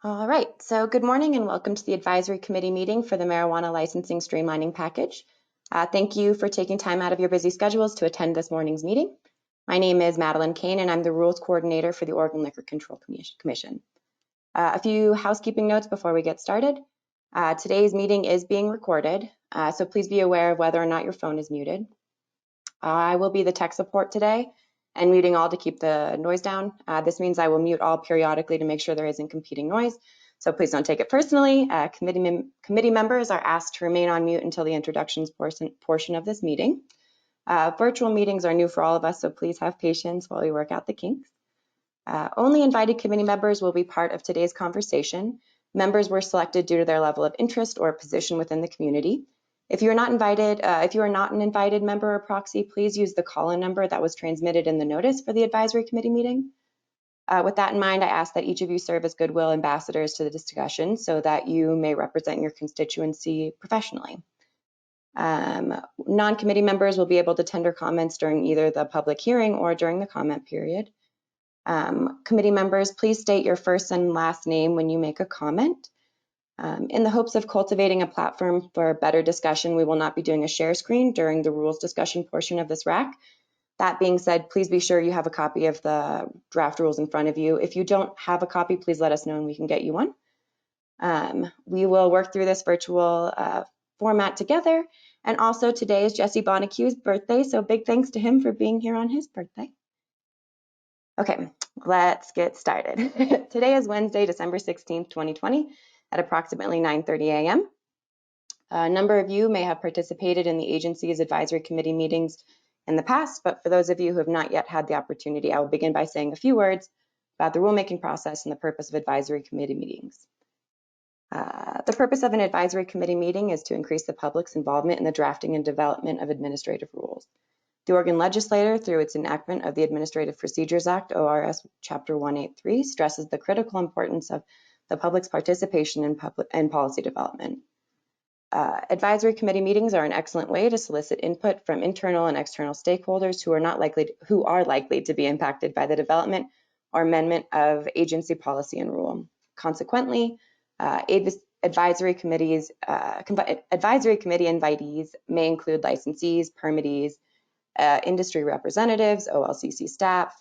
All right, so good morning and welcome to the Advisory Committee meeting for the Marijuana Licensing Streamlining Package. Thank you for taking time out of your busy schedules to attend this morning's meeting. My name is Madeline Kane and I'm the Rules Coordinator for the Oregon Liquor Control Commission. A few housekeeping notes before we get started. Today's meeting is being recorded, so please be aware of whether or not your phone is muted. I will be the tech support today and muting all to keep the noise down. This means I will mute all periodically to make sure there isn't competing noise. So please don't take it personally. Committee members are asked to remain on mute until the introductions portion of this meeting. Virtual meetings are new for all of us, so please have patience while we work out the kinks. Only invited committee members will be part of today's conversation. Members were selected due to their level of interest or position within the community. If you are not invited, if you are not an invited member or proxy, please use the call-in number that was transmitted in the notice for the advisory committee meeting. With that in mind, I ask that each of you serve as goodwill ambassadors to the discussion so that you may represent your constituency professionally. Non-committee members will be able to tender comments during either the public hearing or during the comment period. Committee members, please state your first and last name when you make a comment. In the hopes of cultivating a platform for better discussion, we will not be doing a share screen during the rules discussion portion of this RAC. That being said, please be sure you have a copy of the draft rules in front of you. If you don't have a copy, please let us know and we can get you one. We will work through this virtual format together. And also today is Jesse Bonacue's birthday, so big thanks to him for being here on his birthday. Okay, let's get started. Today is Wednesday, December 16th, 2020 at approximately 9:30 a.m. A number of you may have participated in the agency's advisory committee meetings in the past, but for those of you who have not yet had the opportunity, I will begin by saying a few words about the rulemaking process and the purpose of advisory committee meetings. The purpose of an advisory committee meeting is to increase the public's involvement in the drafting and development of administrative rules. The Oregon legislature, through its enactment of the Administrative Procedures Act, ORS Chapter 183, stresses the critical importance of the public's participation in policy development. Advisory committee meetings are an excellent way to solicit input from internal and external stakeholders who are likely to be impacted by the development or amendment of agency policy and rule. Consequently, advisory committee invitees may include licensees, permittees, industry representatives, OLCC staff,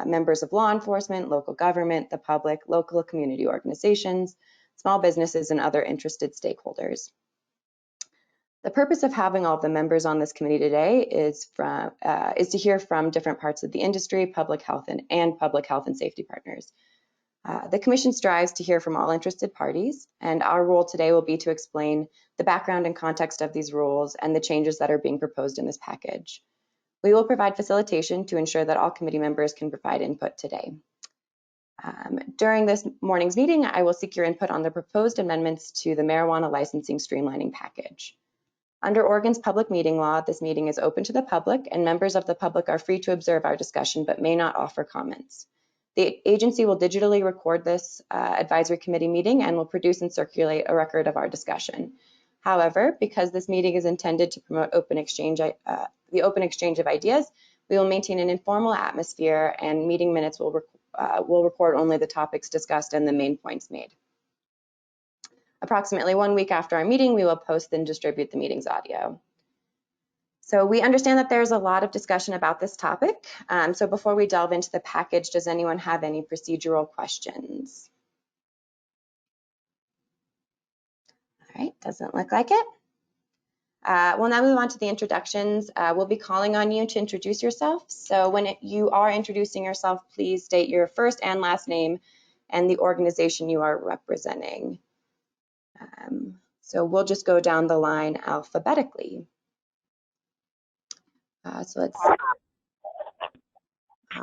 members of law enforcement, local government, the public, local community organizations, small businesses, and other interested stakeholders. The purpose of having all of the members on this committee today is to hear from different parts of the industry, public health and safety partners. The Commission strives to hear from all interested parties, and our role today will be to explain the background and context of these rules and the changes that are being proposed in this package. We will provide facilitation to ensure that all committee members can provide input today. During this morning's meeting, I will seek your input on the proposed amendments to the marijuana licensing streamlining package. Under Oregon's public meeting law, this meeting is open to the public and members of the public are free to observe our discussion but may not offer comments. The agency will digitally record this advisory committee meeting and will produce and circulate a record of our discussion. However, because this meeting is intended to promote the open exchange of ideas, we will maintain an informal atmosphere and meeting minutes will record only the topics discussed and the main points made. Approximately 1 week after our meeting, we will post and distribute the meeting's audio. So we understand that there's a lot of discussion about this topic. So before we delve into the package, does anyone have any procedural questions? All right, doesn't look like it. We'll now move on to the introductions. We'll be calling on you to introduce yourself. So when you are introducing yourself, please state your first and last name and the organization you are representing. So we'll just go down the line alphabetically. All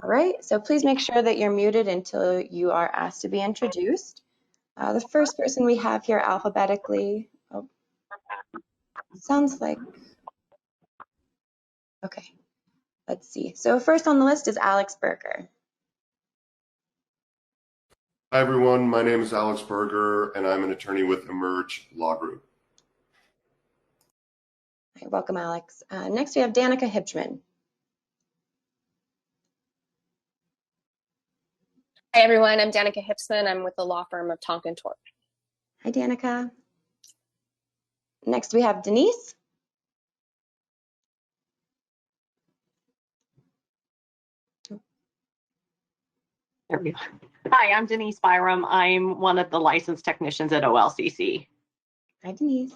right, so please make sure that you're muted until you are asked to be introduced. The first person we have here alphabetically, sounds like, okay, let's see. So first on the list is Alex Berger. Hi everyone, my name is Alex Berger and I'm an attorney with Emerge Law Group. Hi, welcome Alex. Next we have Danica Hibschman. Hi, everyone. I'm Danica Hipsman. I'm with the law firm of Tonkin Torp. Hi, Danica. Next, we have Denise. There we go. Hi, I'm Denise Byram. I'm one of the licensed technicians at OLCC. Hi, Denise.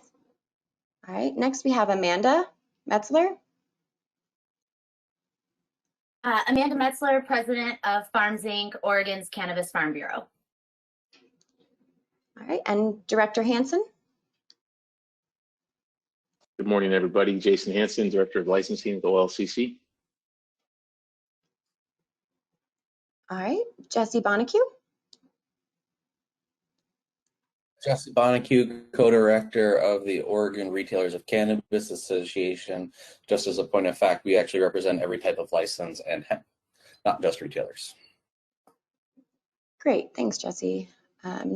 All right, next we have Amanda Metzler. Amanda Metzler, president of Farms Inc., Oregon's Cannabis Farm Bureau. All right, and Director Hanson. Good morning, everybody. Jason Hanson, Director of Licensing at OLCC. All right, Jesse Bonacue. Jesse Bonacue, co-director of the Oregon Retailers of Cannabis Association. Just as a point of fact, we actually represent every type of license and hemp, not just retailers. Great, thanks, Jesse.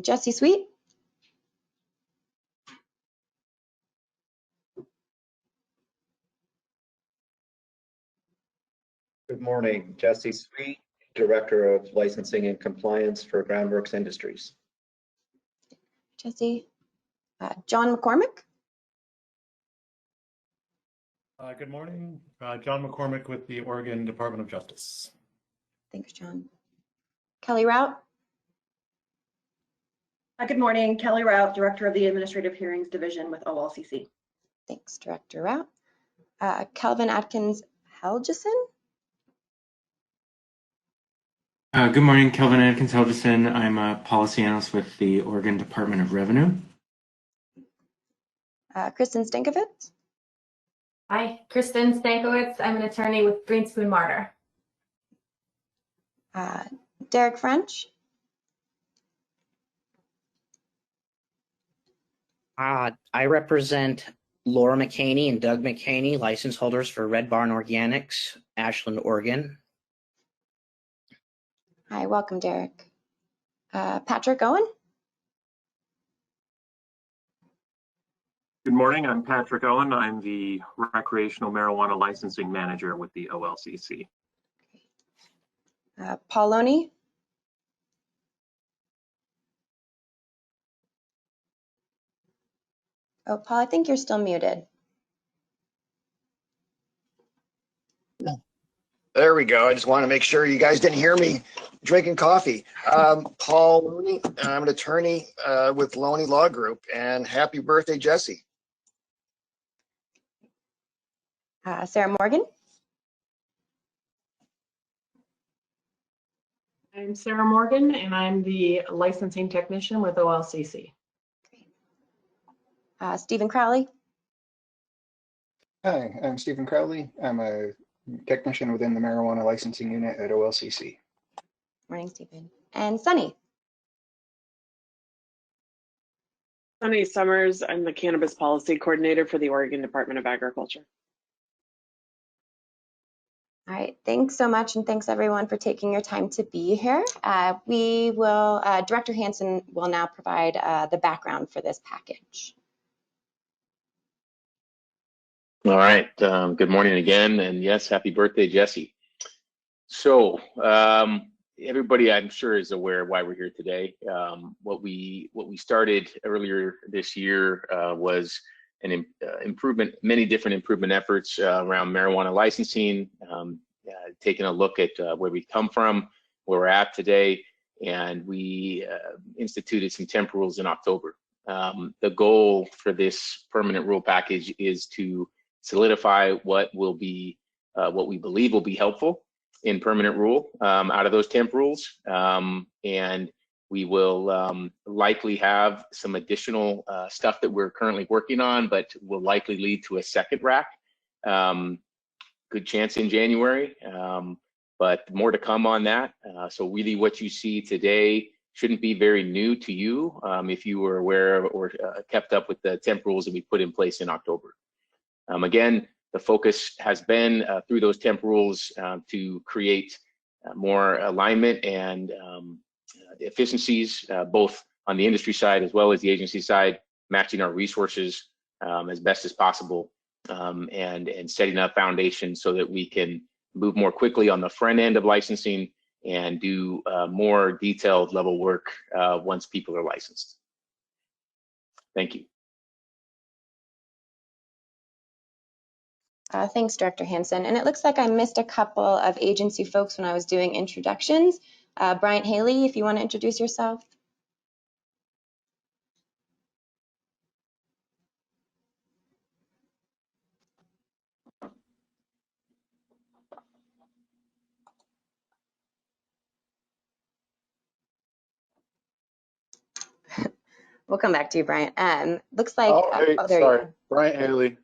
Jesse Sweet. Good morning, Jesse Sweet, Director of Licensing and Compliance for Groundworks Industries. Jesse. John McCormick. Good morning, John McCormick with the Oregon Department of Justice. Thanks, John. Kelly Rout. Good morning, Kelly Rout, Director of the Administrative Hearings Division with OLCC. Thanks, Director Rout. Calvin Atkins Helgeson. Good morning, Kelvin Atkins Helgeson. I'm a policy analyst with the Oregon Department of Revenue. Kristen Stankovitz. Hi, Kristen Stankiewicz. I'm an attorney with Greenspoon Martyr. Derek French. I represent Laura McHaney and Doug McHaney, license holders for Red Barn Organics, Ashland, Oregon. Hi, welcome, Derek. Patrick Owen. Good morning, I'm Patrick Owen. I'm the Recreational Marijuana Licensing Manager with the OLCC. Paul Loney. Oh, Paul, I think you're still muted. There we go. I just want to make sure you guys didn't hear me drinking coffee. Paul Loney, I'm an attorney with Loney Law Group, and happy birthday, Jesse. Sarah Morgan. I'm Sarah Morgan, and I'm the licensing technician with OLCC. Stephen Crowley. Hi, I'm Stephen Crowley. I'm a technician within the Marijuana Licensing Unit at OLCC. Morning, Stephen. And Sunny. Sunny Summers. I'm the Cannabis Policy Coordinator for the Oregon Department of Agriculture. All right, thanks so much, and thanks everyone for taking your time to be here. Director Hanson will now provide the background for this package. All right. Good morning again, and yes, happy birthday, Jesse. So everybody, I'm sure, is aware why we're here today. What we started earlier this year was an many different improvement efforts around marijuana licensing, taking a look at where we come from, where we're at today, and we instituted some temp rules in October. The goal for this permanent rule package is to solidify what will be what we believe will be helpful in permanent rule out of those temp rules, and we will likely have some additional stuff that we're currently working on, but will likely lead to a second rack. Good chance in January, but more to come on that. So really what you see today shouldn't be very new to you if you were aware of or kept up with the temp rules that we put in place in October. Again, the focus has been through those temp rules to create more alignment and efficiencies, both on the industry side as well as the agency side, matching our resources as best as possible, and setting up foundation so that we can move more quickly on the front end of licensing and do more detailed level work once people are licensed. Thank you. Thanks, Director Hanson. And it looks like I missed a couple of agency folks when I was doing introductions. Bryant Haley, if you want to introduce yourself. We'll come back to you, Bryant. Looks like, hey, there sorry. you go.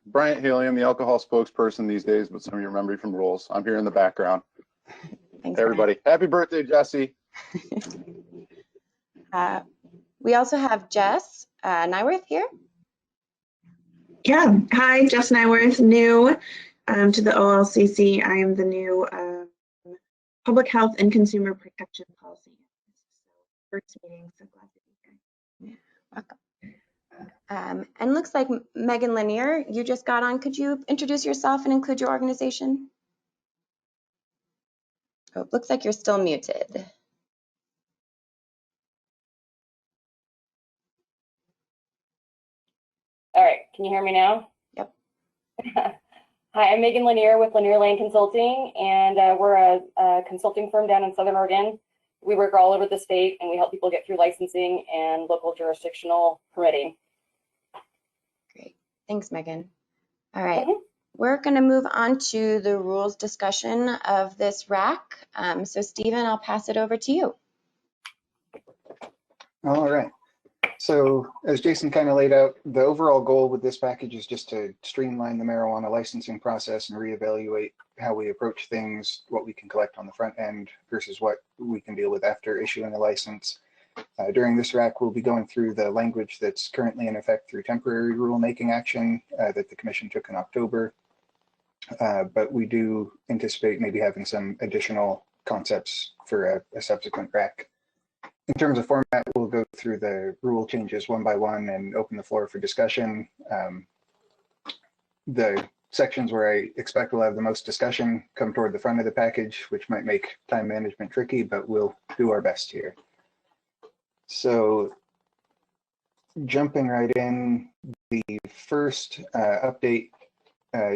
Bryant Haley, I'm the alcohol spokesperson these days, but some of you remember me from roles. I'm here in the background. Thanks, everybody. Bryant. Happy birthday, Jesse. We also have Jess Nyworth here. Yeah, hi, Jess Nyworth, new to the OLCC. I am the new Public Health and Consumer Protection Policy. First meeting, so glad to be here. Welcome. And looks like Megan Lanier, you just got on. Could you introduce yourself and include your organization? Oh, looks like you're still muted. All right, can you hear me now? Yep. Hi, I'm Megan Lanier with Lanier Lane Consulting, and we're a consulting firm down in Southern Oregon. We work all over the state, and we help people get through licensing and local jurisdictional permitting. Great. Thanks, Megan. All right. We're going to move on to the rules discussion of this RAC. So, Stephen, I'll pass it over to you. All right. So as Jason kind of laid out, the overall goal with this package is just to streamline the marijuana licensing process and reevaluate how we approach things, what we can collect on the front end versus what we can deal with after issuing a license. During this RAC, we'll be going through the language that's currently in effect through temporary rulemaking action that the Commission took in October. But we do anticipate maybe having some additional concepts for a subsequent RAC. In terms of format, we'll go through the rule changes one by one and open the floor for discussion. The sections where I expect we'll have the most discussion come toward the front of the package, which might make time management tricky, but we'll do our best here. So jumping right in, the first update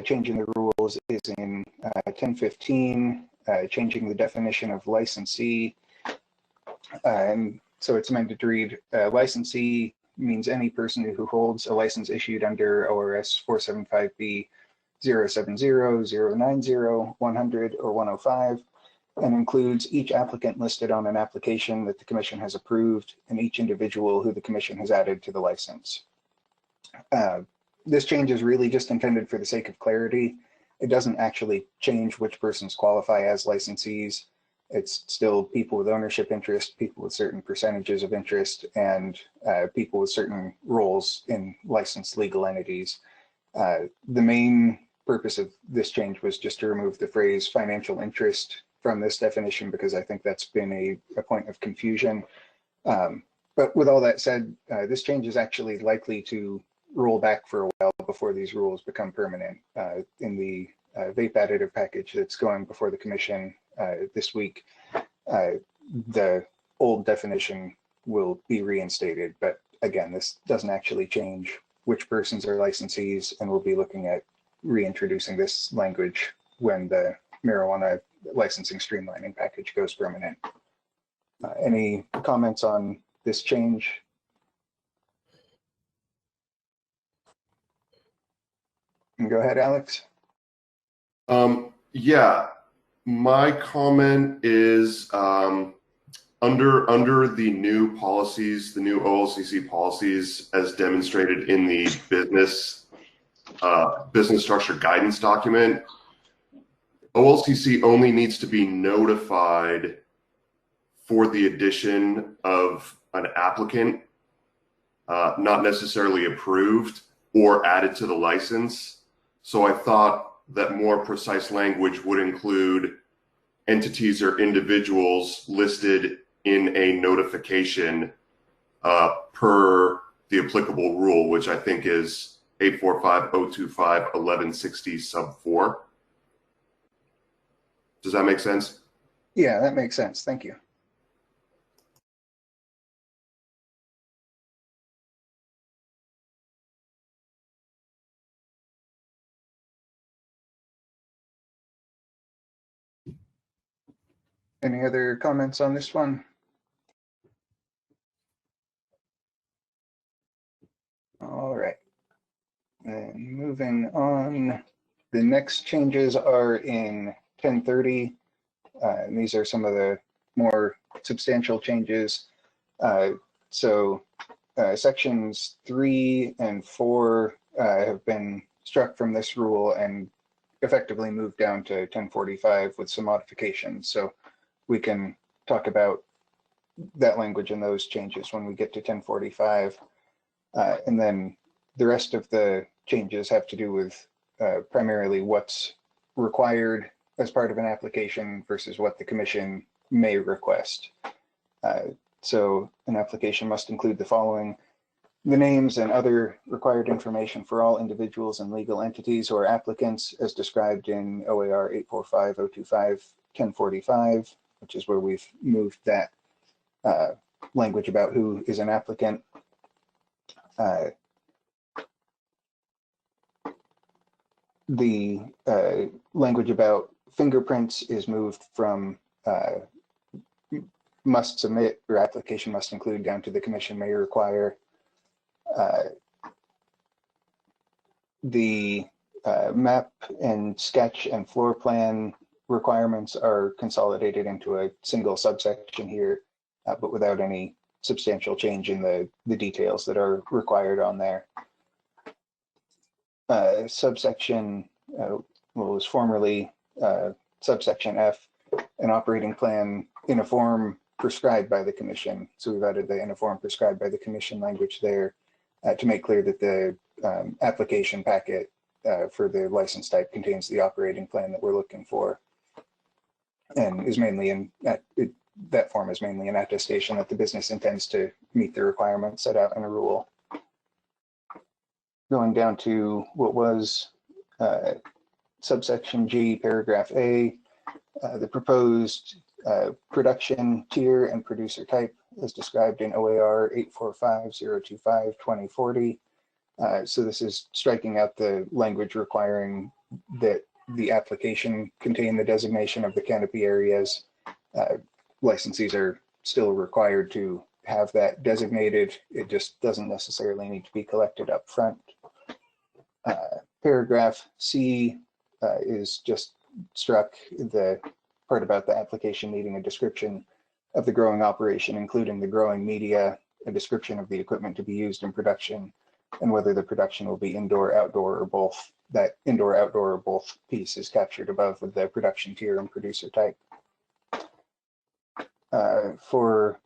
changing the rules is in 1015, changing the definition of licensee. And so it's amended to read, licensee means any person who holds a license issued under ORS 475B 070, 090, 100, or 105, and includes each applicant listed on an application that the Commission has approved and each individual who the Commission has added to the license. This change is really just intended for the sake of clarity. It doesn't actually change which persons qualify as licensees. It's still people with ownership interest, people with certain percentages of interest, and people with certain roles in licensed legal entities. The main purpose of this change was just to remove the phrase financial interest from this definition, because I think that's been a point of confusion. But with all that said, this change is actually likely to roll back for a while before these rules become permanent. In the vape additive package that's going before the Commission this week, the old definition will be reinstated. But again, this doesn't actually change which persons are licensees, and we'll be looking at reintroducing this language when the marijuana licensing streamlining package goes permanent. Any comments on this change? Go ahead, Alex. Yeah, my comment is under the new policies, the new OLCC policies, as demonstrated in the business structure guidance document. OLCC only needs to be notified for the addition of an applicant, not necessarily approved or added to the license. So I thought that more precise language would include entities or individuals listed in a notification per the applicable rule, which I think is 845.025.1160 sub 4. Does that make sense? Yeah, that makes sense. Thank you. Any other comments on this one? All right. And moving on, the next changes are in 1030. And these are some of the more substantial changes. Sections 3 and 4 have been struck from this rule and effectively moved down to 1045 with some modifications. So we can talk about that language and those changes when we get to 1045. And then the rest of the changes have to do with primarily what's required as part of an application versus what the commission may request. So an application must include the following: the names and other required information for all individuals and legal entities or applicants as described in OAR 845-025-1045, which is where we've moved that language about who is an applicant. The language about fingerprints is moved from must submit or application must include down to the commission may require. The map and sketch and floor plan requirements are consolidated into a single subsection here, but without any substantial change in the details that are required on there. Subsection what was formerly subsection F, an operating plan in a form prescribed by the commission. So we've added the in a form prescribed by the commission language there to make clear that the application packet for the license type contains the operating plan that we're looking for, and is mainly in that form is mainly an attestation that the business intends to meet the requirements set out in a rule. Going down to what was subsection G, paragraph A, the proposed production tier and producer type as described in OAR 845-025-2040. So this is striking out the language requiring that the application contain the designation of the canopy areas. Licensees are still required to have that designated. It just doesn't necessarily need to be collected up front. Paragraph C is just struck, the part about the application needing a description of the growing operation, including the growing media, a description of the equipment to be used in production, and whether the production will be indoor, outdoor, or both. That indoor, outdoor, or both piece is captured above with the production tier and producer type. For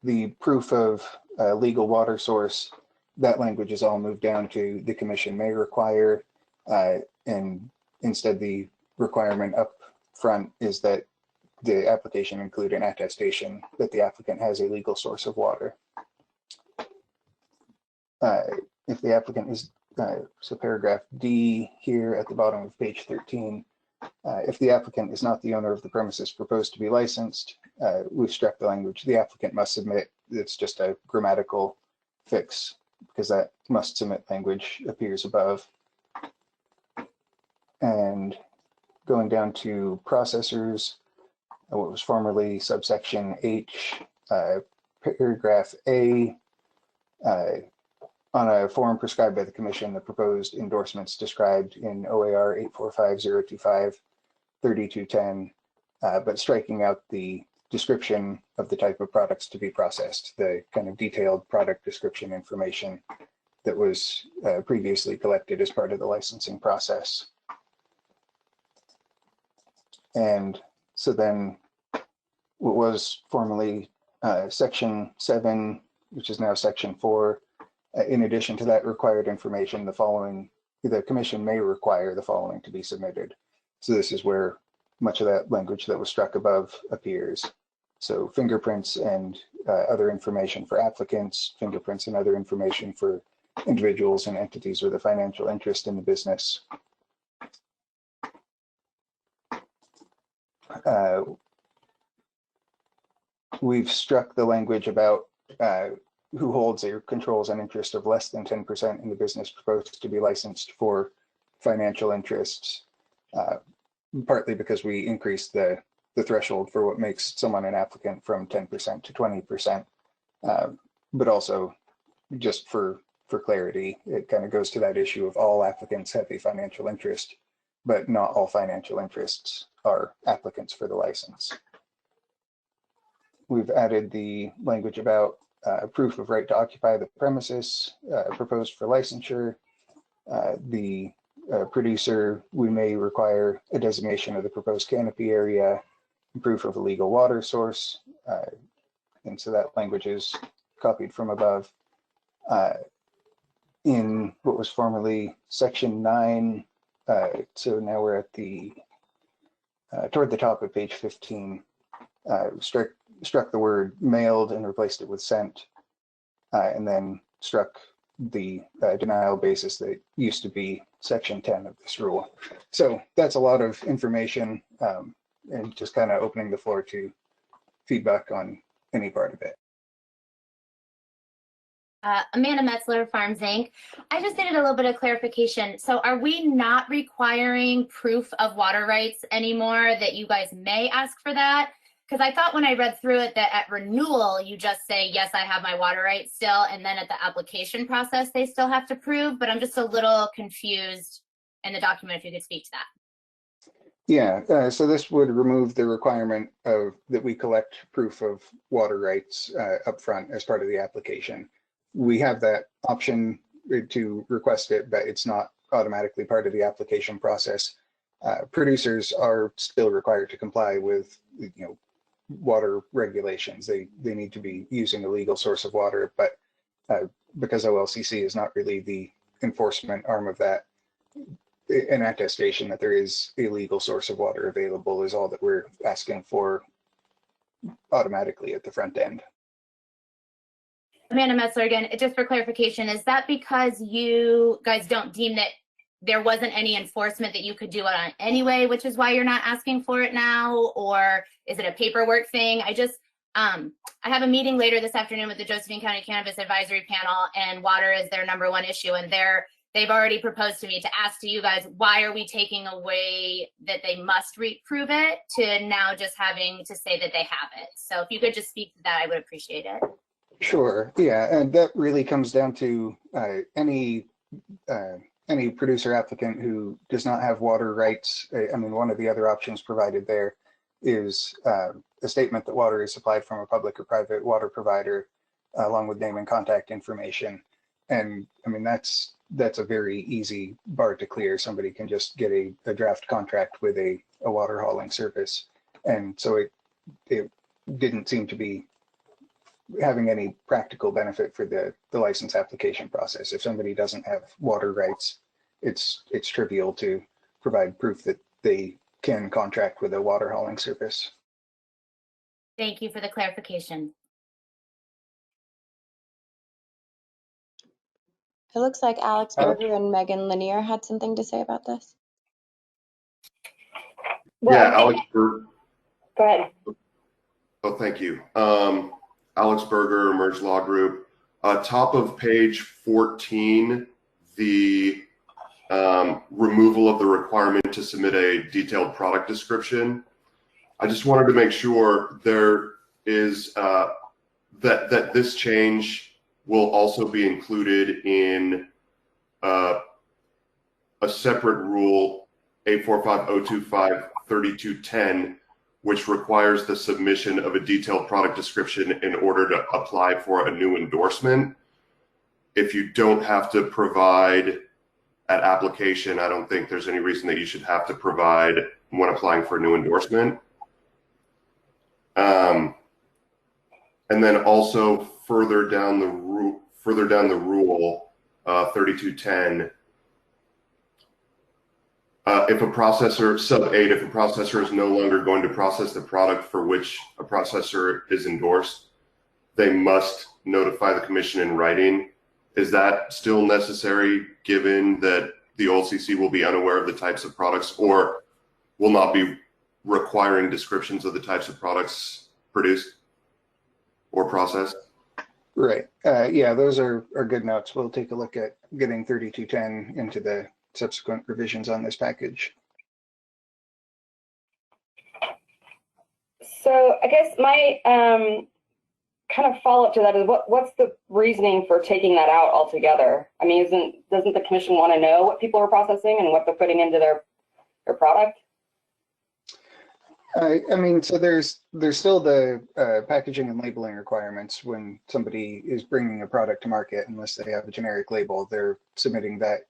the proof of legal water source, that language is all moved down to the commission may require, and instead the requirement up front is that the application include an attestation that the applicant has a legal source of water. If the applicant is, so paragraph D here at the bottom of page 13, if the applicant is not the owner of the premises proposed to be licensed, we've struck the language, the applicant must submit. It's just a grammatical fix because that must submit language appears above. And going down to processors, what was formerly subsection H, paragraph A, on a form prescribed by the commission, the proposed endorsements described in OAR 845-025-3210, but striking out the description of the type of products to be processed, the kind of detailed product description information that was previously collected as part of the licensing process. And so then what was formerly section 7, which is now section 4, in addition to that required information, the commission may require the following to be submitted. So this is where much of that language that was struck above appears. So fingerprints and other information for applicants, fingerprints and other information for individuals and entities with a financial interest in the business. we've struck the language about who holds or controls an interest of less than 10% in the business proposed to be licensed for financial interests, partly because we increased the threshold for what makes someone an applicant from 10% to 20%, but also just for clarity, it kind of goes to that issue of all applicants have a financial interest, but not all financial interests are applicants for the license. We've added the language about proof of right to occupy the premises proposed for licensure. The producer, we may require a designation of the proposed canopy area, proof of a legal water source, and so that language is copied from above. In what was formerly section 9, so now we're at the toward the top of page 15. Struck the word mailed and replaced it with sent, and then struck the denial basis that used to be section 10 of this rule. So that's a lot of information, and just kind of opening the floor to feedback on any part of it. Amanda Metzler, Farms Inc. I just needed a little bit of clarification. So are we not requiring proof of water rights anymore, that you guys may ask for that? Because I thought when I read through it that at renewal, you just say, yes, I have my water rights still. And then at the application process, they still have to prove. But I'm just a little confused in the document, if you could speak to that. Yeah, so this would remove the requirement of that we collect proof of water rights upfront as part of the application. We have that option to request it, but it's not automatically part of the application process. Producers are still required to comply with, water regulations. They need to be using a legal source of water, but because OLCC is not really the enforcement arm of that, an attestation that there is a legal source of water available is all that we're asking for automatically at the front end. Amanda Metzler again, just for clarification, is that because you guys don't deem that there wasn't any enforcement that you could do it on anyway, which is why you're not asking for it now? Or is it a paperwork thing? I have a meeting later this afternoon with the Josephine County Cannabis Advisory Panel, and water is their #1 issue. And they've already proposed to me to ask to you guys, why are we taking away that they must prove it to now just having to say that they have it? So if you could just speak to that, I would appreciate it. Sure, yeah, and that really comes down to any producer applicant who does not have water rights. I mean, one of the other options provided there is a statement that water is supplied from a public or private water provider, along with name and contact information. And I mean, that's a very easy bar to clear. Somebody can just get a draft contract with a water hauling service. And so it didn't seem to be having any practical benefit for the license application process. If somebody doesn't have water rights, it's trivial to provide proof that they can contract with a water hauling service. Thank you for the clarification. It looks like Alex Berger and Megan Lanier had something to say about this. Yeah, Alex Berger. Go ahead. Oh, thank you. Alex Berger, Merge Law Group. Top of page 14, the removal of the requirement to submit a detailed product description. I just wanted to make sure there is that this change will also be included in a separate rule, 845-025-3210, which requires the submission of a detailed product description in order to apply for a new endorsement. If you don't have to provide at application, I don't think there's any reason that you should have to provide when applying for a new endorsement. And then also further down the rule, 3210, if a processor, sub 8, if a processor is no longer going to process the product for which a processor is endorsed, they must notify the commission in writing. Is that still necessary given that the OLCC will be unaware of the types of products or will not be requiring descriptions of the types of products produced or processed? Right. Yeah, those are good notes. We'll take a look at getting 3210 into the subsequent revisions on this package. So I guess my kind of follow up to that is what's the reasoning for taking that out altogether? I mean, doesn't the commission want to know what people are processing and what they're putting into their product? I mean, so there's still the packaging and labeling requirements when somebody is bringing a product to market. Unless they have a generic label, they're submitting that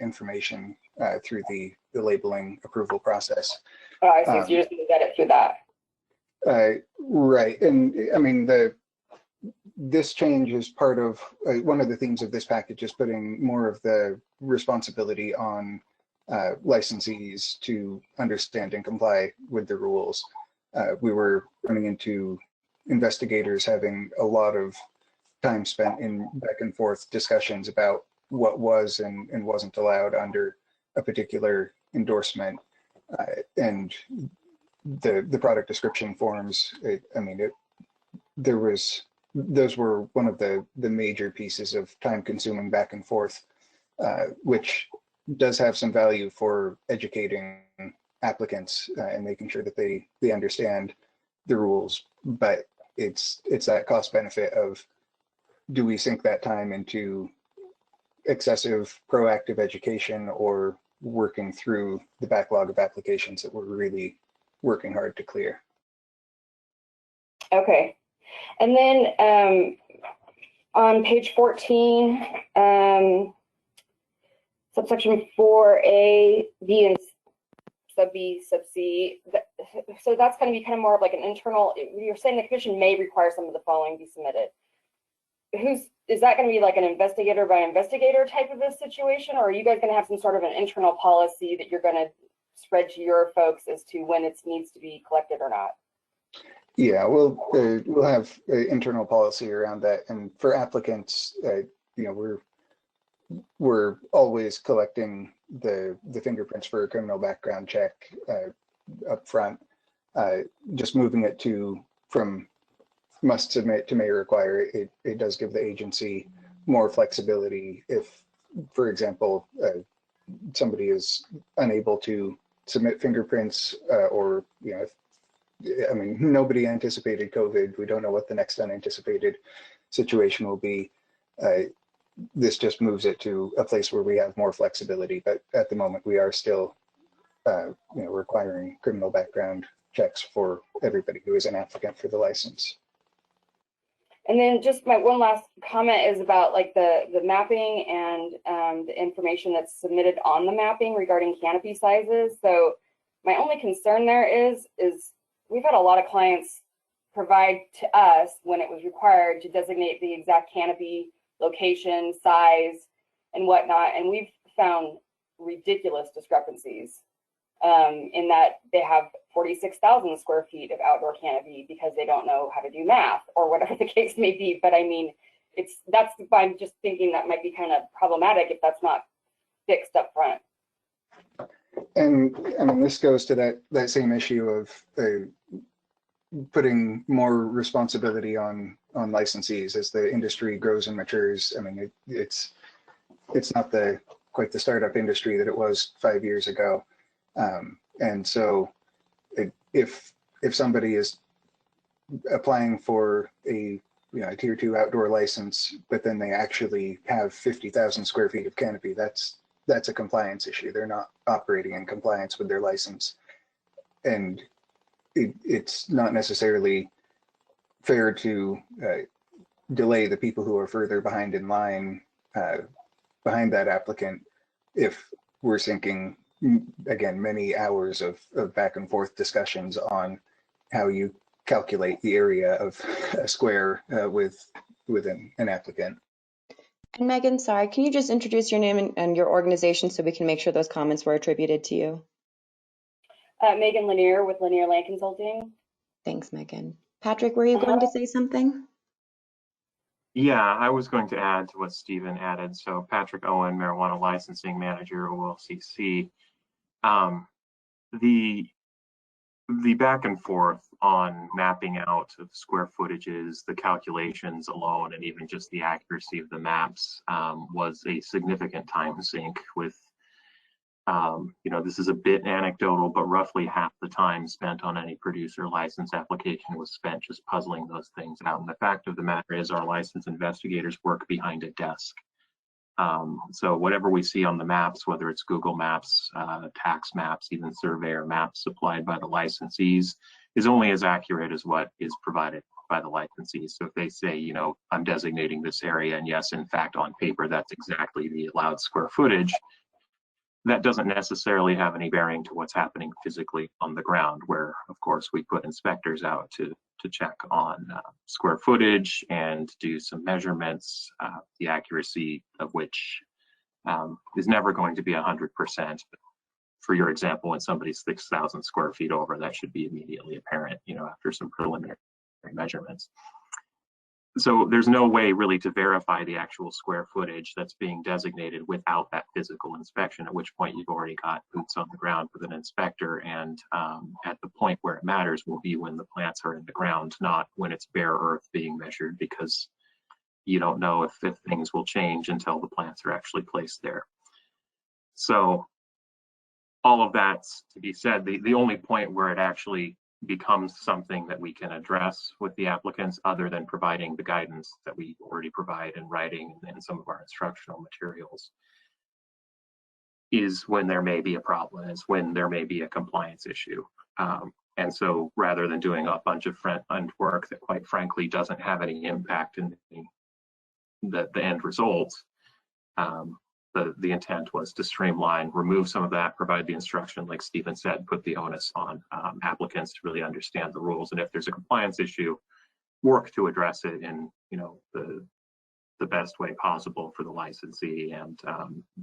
information through the labeling approval process. Oh, I see. So you just need to get it through that. Right, and I mean this change is part of one of the themes of this package is putting more of the responsibility on licensees to understand and comply with the rules. We were running into investigators having a lot of time spent in back and forth discussions about what was and wasn't allowed under a particular endorsement, and the product description forms. Those were one of the major pieces of time-consuming back and forth, which does have some value for educating applicants and making sure that they understand the rules. But it's that cost benefit of, do we sink that time into excessive proactive education or working through the backlog of applications that we're really working hard to clear? Okay. And then on page 14, subsection 4A, B, and sub B, sub C. So that's going to be kind of more of like an internal. You're saying the commission may require some of the following be submitted. Is that going to be like an investigator by investigator type of a situation, or are you guys going to have some sort of an internal policy that you're going to spread to your folks as to when it needs to be collected or not? Yeah, we'll have internal policy around that, and for applicants, we're always collecting the fingerprints for a criminal background check up front. Just moving it from must submit to may require, it does give the agency more flexibility if, for example, somebody is unable to submit fingerprints or I mean, nobody anticipated COVID. We don't know what the next unanticipated situation will be. This just moves it to a place where we have more flexibility. But at the moment, we are still, requiring criminal background checks for everybody who is an applicant for the license. And then just my one last comment is about like the mapping and the information that's submitted on the mapping regarding canopy sizes. So my only concern there is we've had a lot of clients provide to us when it was required to designate the exact canopy location, size, and whatnot, and we've found ridiculous discrepancies in that they have 46,000 square feet of outdoor canopy because they don't know how to do math or whatever the case may be. But I mean, I'm just thinking that might be kind of problematic if that's not fixed up front. And I mean, this goes to that same issue of putting more responsibility on licensees as the industry grows and matures. I mean, it's not quite the startup industry that it was 5 years ago, and so if somebody is applying for a tier 2 outdoor license, but then they actually have 50,000 square feet of canopy, that's a compliance issue. They're not operating in compliance with their license, and it's not necessarily fair to delay the people who are further behind in line behind that applicant if we're sinking, again, many hours of back and forth discussions on how you calculate the area of a square within an applicant. And Megan, sorry, can you just introduce your name and your organization so we can make sure those comments were attributed to you? Megan Lanier with Lanier Land Consulting. Thanks, Megan. Patrick, were you going to say something? Yeah, I was going to add to what Stephen added. So Patrick Owen, Marijuana Licensing Manager, OLCC. the back and forth on mapping out of square footages, the calculations alone, and even just the accuracy of the maps was a significant time sink with, you know, this is a bit anecdotal, but roughly half the time spent on any producer license application was spent just puzzling those things out. And the fact of the matter is our license investigators work behind a desk. So whatever we see on the maps, whether it's Google Maps, tax maps, even surveyor maps supplied by the licensees, is only as accurate as what is provided by the licensees. So if they say, you know, I'm designating this area, and yes, in fact, on paper, that's exactly the allowed square footage, that doesn't necessarily have any bearing to what's happening physically on the ground, where, of course, we put inspectors out to check on square footage and do some measurements, the accuracy of which is never going to be 100%. For your example, when somebody's 6,000 square feet over, that should be immediately apparent, you know, after some preliminary measurements. So there's no way really to verify the actual square footage that's being designated without that physical inspection, at which point you've already got boots on the ground with an inspector. And at the point where it matters will be when the plants are in the ground, not when it's bare earth being measured, because you don't know if things will change until the plants are actually placed there. So all of that's to be said. The only point where it actually becomes something that we can address with the applicants, other than providing the guidance that we already provide in writing and some of our instructional materials, is when there may be a problem, is when there may be a compliance issue. And so rather than doing a bunch of front-end work that quite frankly doesn't have any impact in the end results, the intent was to streamline, remove some of that, provide the instruction, like Stephen said, put the onus on applicants to really understand the rules. And if there's a compliance issue, work to address it in, you know, the best way possible for the licensee and,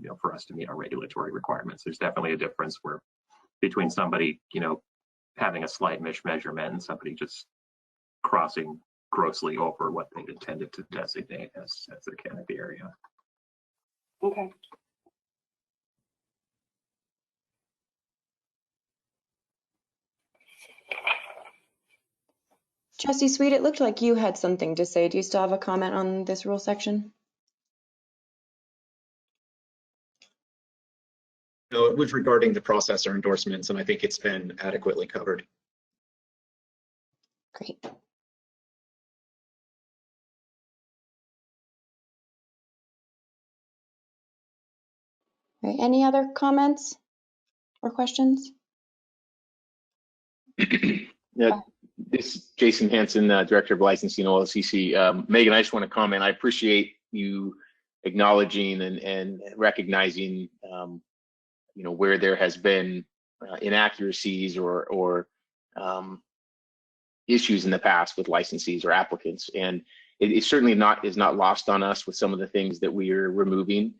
you know, for us to meet our regulatory requirements. There's definitely a difference between somebody, you know, having a slight mismeasurement and somebody just crossing grossly over what they intended to designate as their canopy area. Okay. Trustee Sweet, it looked like you had something to say. Do you still have a comment on this rule section? No, it was regarding the processor endorsements, and I think it's been adequately covered. Great. All right, any other comments or questions? Yeah, this is Jason Hanson, Director of Licensing, OLCC. Megan, I just want to comment. I appreciate you acknowledging and recognizing, you know, where there has been inaccuracies or issues in the past with licensees or applicants, and it certainly is not lost on us with some of the things that we are removing.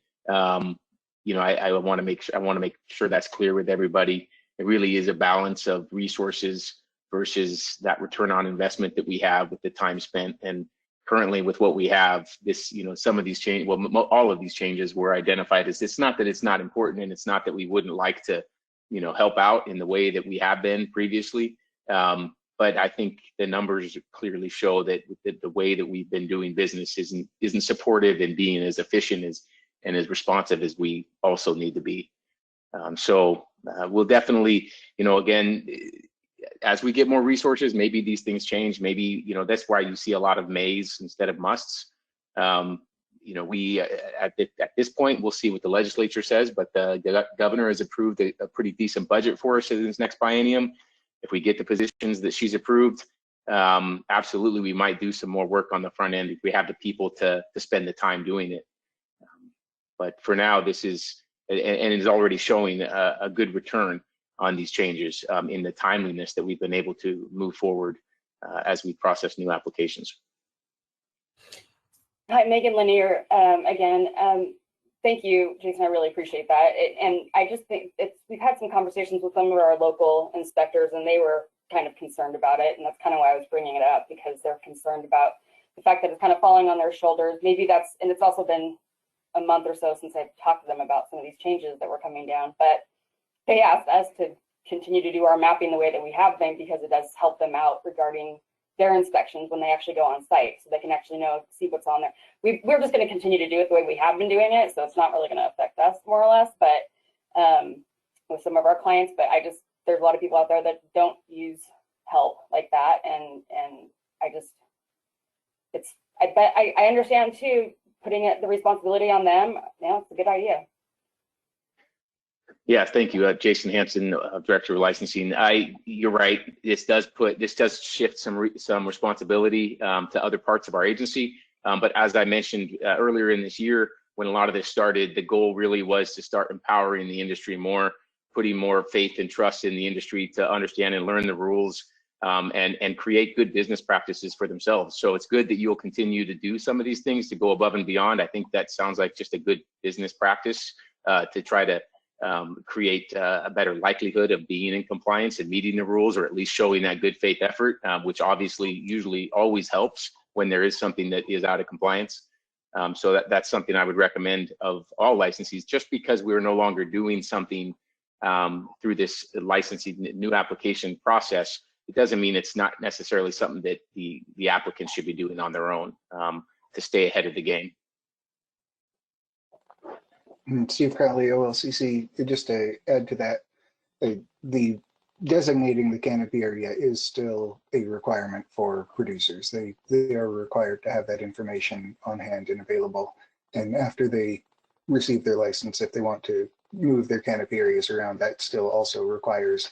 You know, I want to make sure that's clear with everybody. It really is a balance of resources versus that return on investment that we have with the time spent. And currently with what we have, this, you know, some of these changes, well, all of these changes were identified as, it's not that it's not important, and it's not that we wouldn't like to, you know, help out in the way that we have been previously. But I think the numbers clearly show that the way that we've been doing business isn't supportive and being as efficient and as responsive as we also need to be. So we'll definitely, you know, again, as we get more resources, maybe these things change. Maybe, you know, that's why you see a lot of mays instead of musts. You know, we at this point, we'll see what the legislature says, but the governor has approved a pretty decent budget for us in this next biennium. If we get the positions that she's approved, absolutely, we might do some more work on the front end if we have the people to spend the time doing it. But for now, this is, and it is already showing a good return on these changes in the timeliness that we've been able to move forward as we process new applications. Hi, Megan Lanier again. Thank you, Jason. I really appreciate that. And I just think we've had some conversations with some of our local inspectors, and they were kind of concerned about it. And that's kind of why I was bringing it up, because they're concerned about the fact that it's kind of falling on their shoulders. Maybe that's, and it's also been a month or so since I've talked to them about some of these changes that were coming down, but they asked us to continue to do our mapping the way that we have been, because it does help them out regarding their inspections when they actually go on site, so they can actually see what's on there. We're just going to continue to do it the way we have been doing it, so it's not really going to affect us more or less, but with some of our clients. But there's a lot of people out there that don't use help like that, and I understand too, putting the responsibility on them. It's a good idea. Yeah, thank you, Jason Hanson, Director of Licensing. You're right. This does shift some responsibility to other parts of our agency. But as I mentioned earlier in this year, when a lot of this started, the goal really was to start empowering the industry more, putting more faith and trust in the industry to understand and learn the rules, and create good business practices for themselves. So it's good that you'll continue to do some of these things to go above and beyond. I think that sounds like just a good business practice to try to create a better likelihood of being in compliance and meeting the rules, or at least showing that good faith effort, which obviously usually always helps when there is something that is out of compliance. So that's something I would recommend of all licensees. Just because we're no longer doing something through this licensing new application process, it doesn't mean it's not necessarily something that the applicants should be doing on their own to stay ahead of the game. Steve Crowley, OLCC, just to add to that, the designating the canopy area is still a requirement for producers. They are required to have that information on hand and available. And after they receive their license, if they want to move their canopy areas around, that still also requires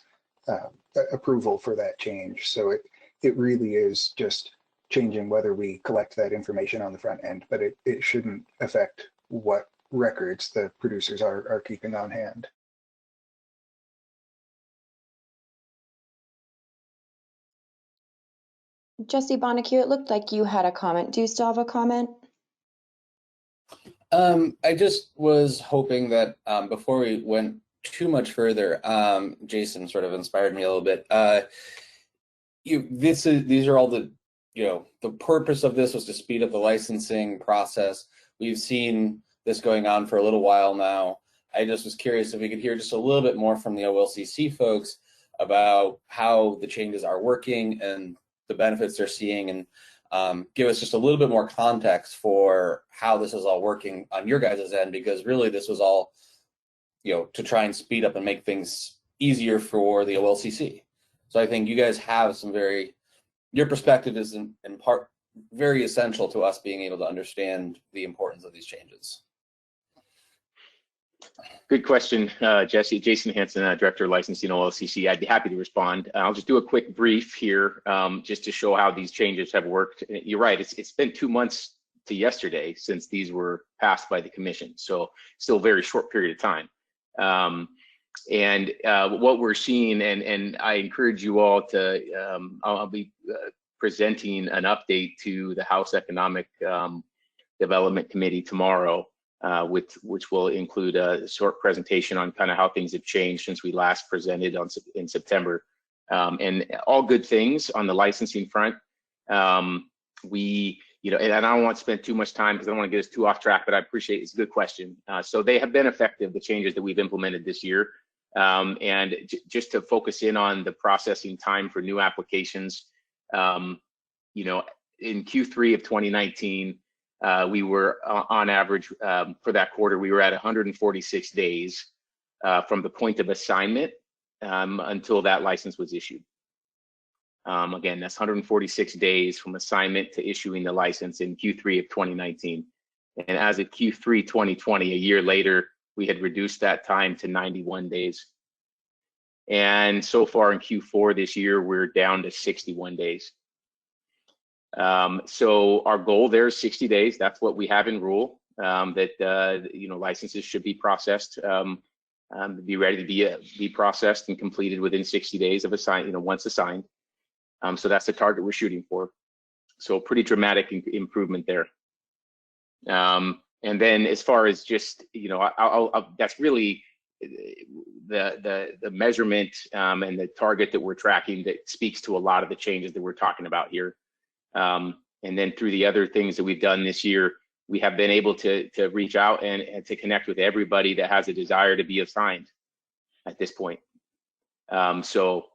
approval for that change. So it really is just changing whether we collect that information on the front end, but it shouldn't affect what records the producers are keeping on hand. Jesse Bonacue, it looked like you had a comment. Do you still have a comment? I just was hoping that before we went too much further, Jason sort of inspired me a little bit. These are all the purpose of this was to speed up the licensing process. We've seen this going on for a little while now. I just was curious if we could hear just a little bit more from the OLCC folks about how the changes are working and the benefits they're seeing, and give us just a little bit more context for how this is all working on your guys' end, because really this was all to try and speed up and make things easier for the OLCC. So I think you guys have your perspective is in part very essential to us being able to understand the importance of these changes. Good question, Jesse. Jason Hanson, Director of Licensing, OLCC. I'd be happy to respond. I'll just do a quick brief here just to show how these changes have worked. You're right, it's been 2 months to yesterday since these were passed by the commission, so still a very short period of time. And what we're seeing, and I encourage you all to, I'll be presenting an update to the House Economic Development Committee tomorrow, which will include a short presentation on kind of how things have changed since we last presented in September. And all good things on the licensing front. And I don't want to spend too much time because I don't want to get us too off track, but I appreciate it's a good question. So they have been effective, the changes that we've implemented this year. And just to focus in on the processing time for new applications, in Q3 of 2019, we were on average for that quarter, we were at 146 days from the point of assignment until that license was issued. Again, that's 146 days from assignment to issuing the license in Q3 of 2019. And as of Q3 2020, a year later, we had reduced that time to 91 days. And so far in Q4 this year, we're down to 61 days. So our goal there is 60 days. That's what we have in rule, that licenses should be processed, be ready to be processed and completed within 60 days of once assigned. So that's the target we're shooting for. So pretty dramatic improvement there. And then as far as just, that's really the measurement and the target that we're tracking that speaks to a lot of the changes that we're talking about here. And then through the other things that we've done this year, we have been able to reach out and to connect with everybody that has a desire to be assigned at this point. So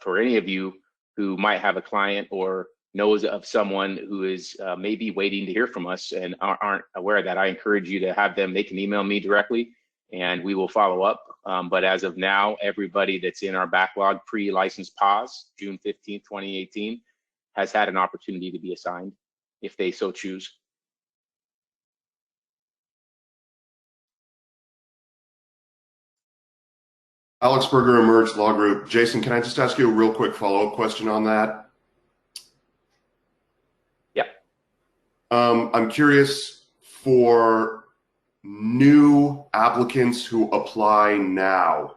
for any of you who might have a client or knows of someone who is maybe waiting to hear from us and aren't aware of that, I encourage you to have them, they can email me directly and we will follow up. But as of now, everybody that's in our backlog pre-license pause, June 15th, 2018, has had an opportunity to be assigned if they so choose. Alex Berger, Emerge Law Group. Jason, can I just ask you a real quick follow-up question on that? Yeah. I'm curious for new applicants who apply now,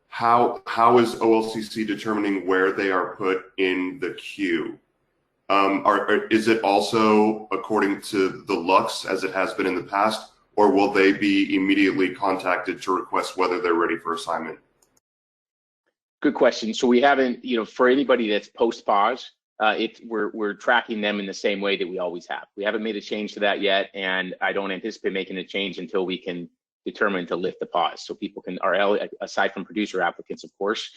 how is OLCC determining where they are put in the queue? Is it also according to the Lux as it has been in the past, or will they be immediately contacted to request whether they're ready for assignment? Good question. So we haven't, for anybody that's post-pause, we're tracking them in the same way that we always have. We haven't made a change to that yet, and I don't anticipate making a change until we can determine to lift the pause. So people aside from producer applicants, of course,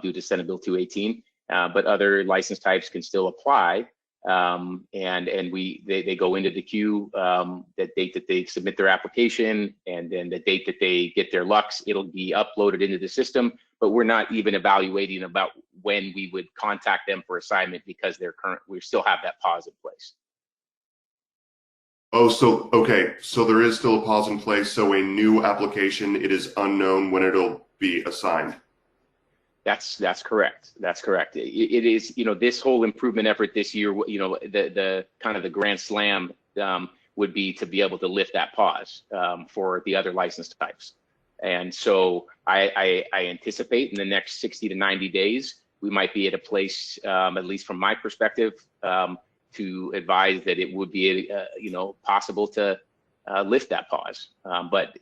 due to Senate Bill 218, but other license types can still apply. And they go into the queue that date that they submit their application, and then the date that they get their Lux, it'll be uploaded into the system. But we're not even evaluating about when we would contact them for assignment because we still have that pause in place. Oh, so okay, so there is still a pause in place. So a new application, it is unknown when it'll be assigned. That's correct. That's correct. It is, this whole improvement effort this year, the kind of the grand slam would be to be able to lift that pause for the other license types. And so I anticipate in the next 60 to 90 days, we might be at a place, at least from my perspective, to advise that it would be, possible to lift that pause. But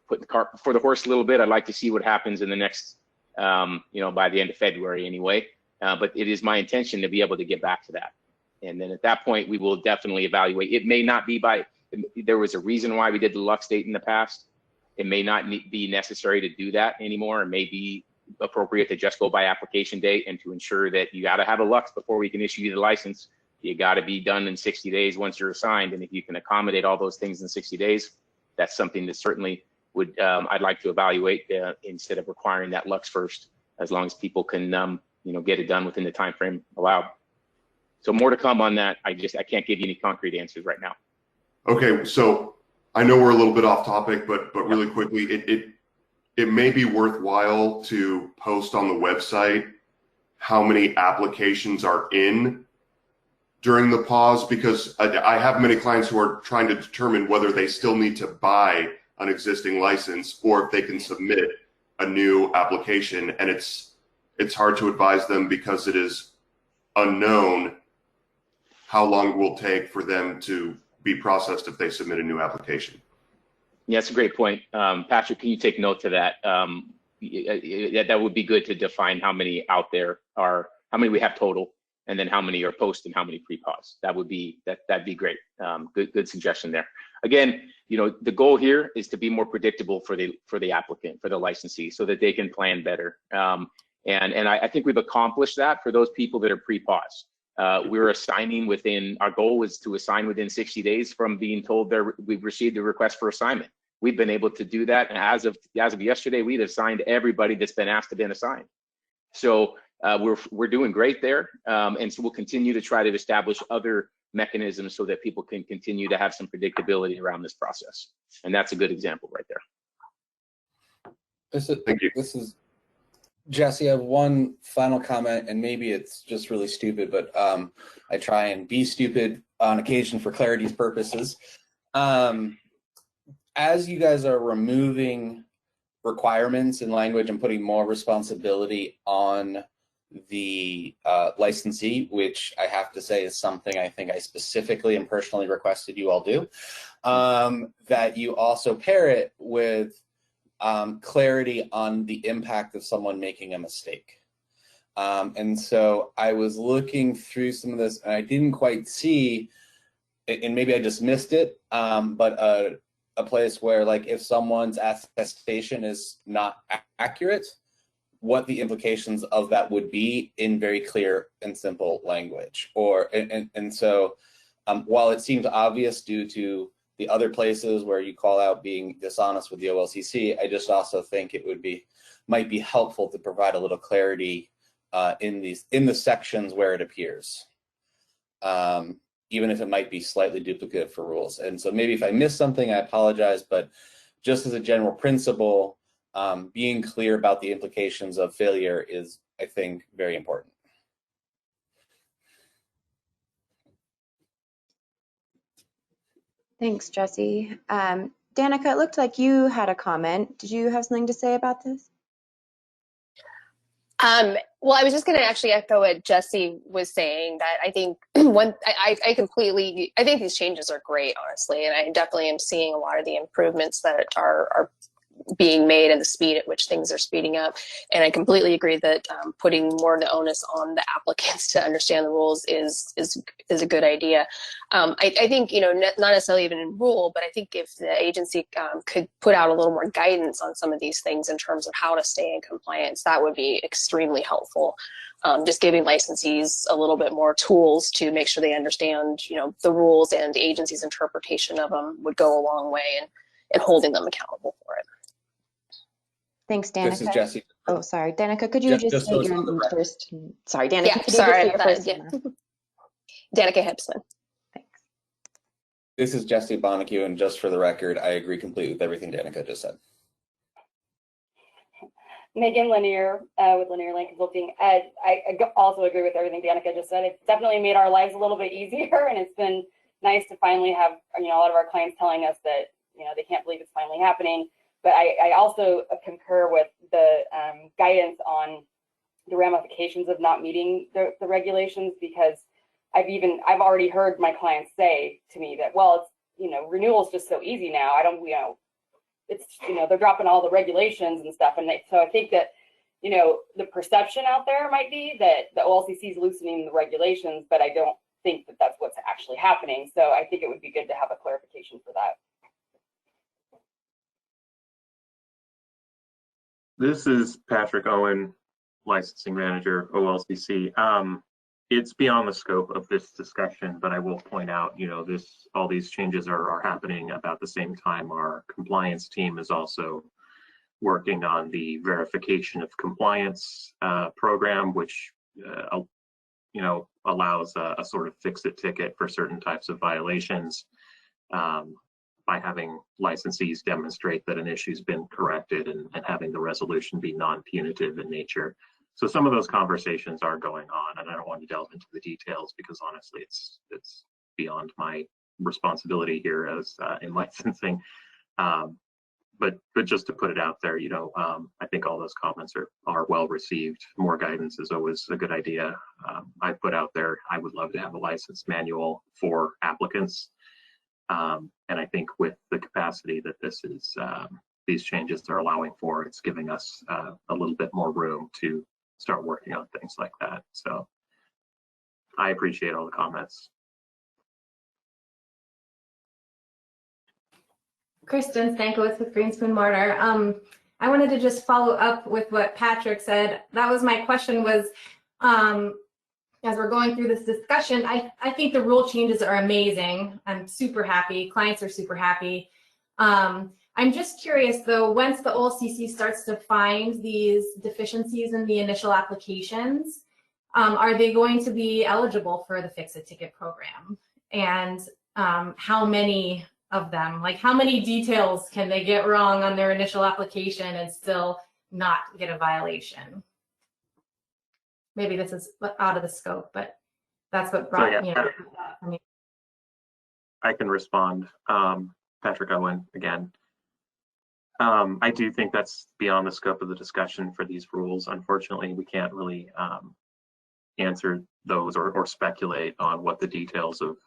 putting the cart before the horse a little bit, I'd like to see what happens in the next, by the end of February anyway. But it is my intention to be able to get back to that. And then at that point, we will definitely evaluate. It may not be there was a reason why we did the Lux date in the past. It may not be necessary to do that anymore. It may be appropriate to just go by application date, and to ensure that you got to have a Lux before we can issue you the license. You got to be done in 60 days once you're assigned. And if you can accommodate all those things in 60 days, that's something that certainly would I'd like to evaluate instead of requiring that Lux first, as long as people can get it done within the time frame allowed. So more to come on that. I can't give you any concrete answers right now. Okay, so I know we're a little bit off topic, but really quickly, it may be worthwhile to post on the website how many applications are in during the pause, because I have many clients who are trying to determine whether they still need to buy an existing license or if they can submit a new application, and it's hard to advise them because it is unknown how long it will take for them to be processed if they submit a new application. Yeah, that's a great point. Patrick, can you take note to that? That would be good to define how many out there are, how many we have total, and then how many are post and how many pre-pause. That'd be great. Good suggestion there. Again, the goal here is to be more predictable for the applicant, for the licensee, so that they can plan better. And I think we've accomplished that for those people that are pre-pause. We're assigning our goal is to assign within 60 days from being told we've received a request for assignment. We've been able to do that, and as of yesterday, we'd assigned everybody that's been asked to be assigned. So we're doing great there, and so we'll continue to try to establish other mechanisms so that people can continue to have some predictability around this process. And that's a good example right there. Thank you. This is Jesse. I have one final comment, and maybe it's just really stupid, but I try and be stupid on occasion for clarity's purposes. As you guys are removing requirements in language and putting more responsibility on the licensee, which I have to say is something I think I specifically and personally requested you all do, that you also pair it with clarity on the impact of someone making a mistake. And so I was looking through some of this and I didn't quite see, and maybe I just missed it, but a place where, like, if someone's attestation is not accurate, what the implications of that would be in very clear and simple language. So while it seems obvious due to the other places where you call out being dishonest with the OLCC, I just also think it might be helpful to provide a little clarity in the sections where it appears, even if it might be slightly duplicative for rules. And so maybe if I missed something, I apologize, but just as a general principle, being clear about the implications of failure is, I think, very important. Thanks, Jesse. Danica, it looked like you had a comment. Did you have something to say about this? Well, I was just going to actually echo what Jesse was saying, that I think I think these changes are great, honestly, and I definitely am seeing a lot of the improvements that are being made and the speed at which things are speeding up. And I completely agree that putting more of the onus on the applicants to understand the rules is a good idea. I think, not necessarily even in rule, but I think if the agency could put out a little more guidance on some of these things in terms of how to stay in compliance, that would be extremely helpful. Just giving licensees a little bit more tools to make sure they understand, the rules and the agency's interpretation of them would go a long way in holding them accountable for it. Thanks, Danica. This is Jesse. Oh, sorry. Danica, could you just state your name first? Sorry, Danica, Yeah, could you sorry. just state your first name? Danica Hipsman. This is Jesse Bonacue, and just for the record, I agree completely with everything Danica just said. Megan Lanier with Lanier Lane Consulting. I also agree with everything Danica just said. It's definitely made our lives a little bit easier, and it's been nice to finally have a lot of our clients telling us that they can't believe it's finally happening. But I also concur with the guidance on the ramifications of not meeting the regulations, because I've already heard my clients say to me that, well, it's renewal is just so easy now. I don't it's they're dropping all the regulations and stuff, and so I think that the perception out there might be that the OLCC is loosening the regulations, but I don't think that that's what's actually happening. So I think it would be good to have a clarification for that. This is Patrick Owen, licensing manager, OLCC. It's beyond the scope of this discussion, but I will point out, all these changes are happening about the same time. Our compliance team is also working on the verification of compliance program, which allows a sort of fix-it ticket for certain types of violations. By having licensees demonstrate that an issue's been corrected and having the resolution be non-punitive in nature. So some of those conversations are going on, and I don't want to delve into the details because honestly, it's beyond my responsibility here as in licensing. But just to put it out there, I think all those comments are well received. More guidance is always a good idea. I put out there, I would love to have a license manual for applicants. And I think with the capacity that this is, these changes are allowing for, it's giving us a little bit more room to start working on things like that. So I appreciate all the comments. Kristen Stankiewicz with Greenspoon Mortar. I wanted to just follow up with what Patrick said. That was my question was, as we're going through this discussion, I think the rule changes are amazing. I'm super happy. Clients are super happy. I'm just curious though, once the OLCC starts to find these deficiencies in the initial applications, are they going to be eligible for the Fix-It-Ticket program? And how many of them, like how many details can they get wrong on their initial application and still not get a violation? Maybe this is out of the scope, but that's what brought me up. I can respond. Patrick Owen again. I do think that's beyond the scope of the discussion for these rules. Unfortunately, we can't really answer those or speculate on what the details of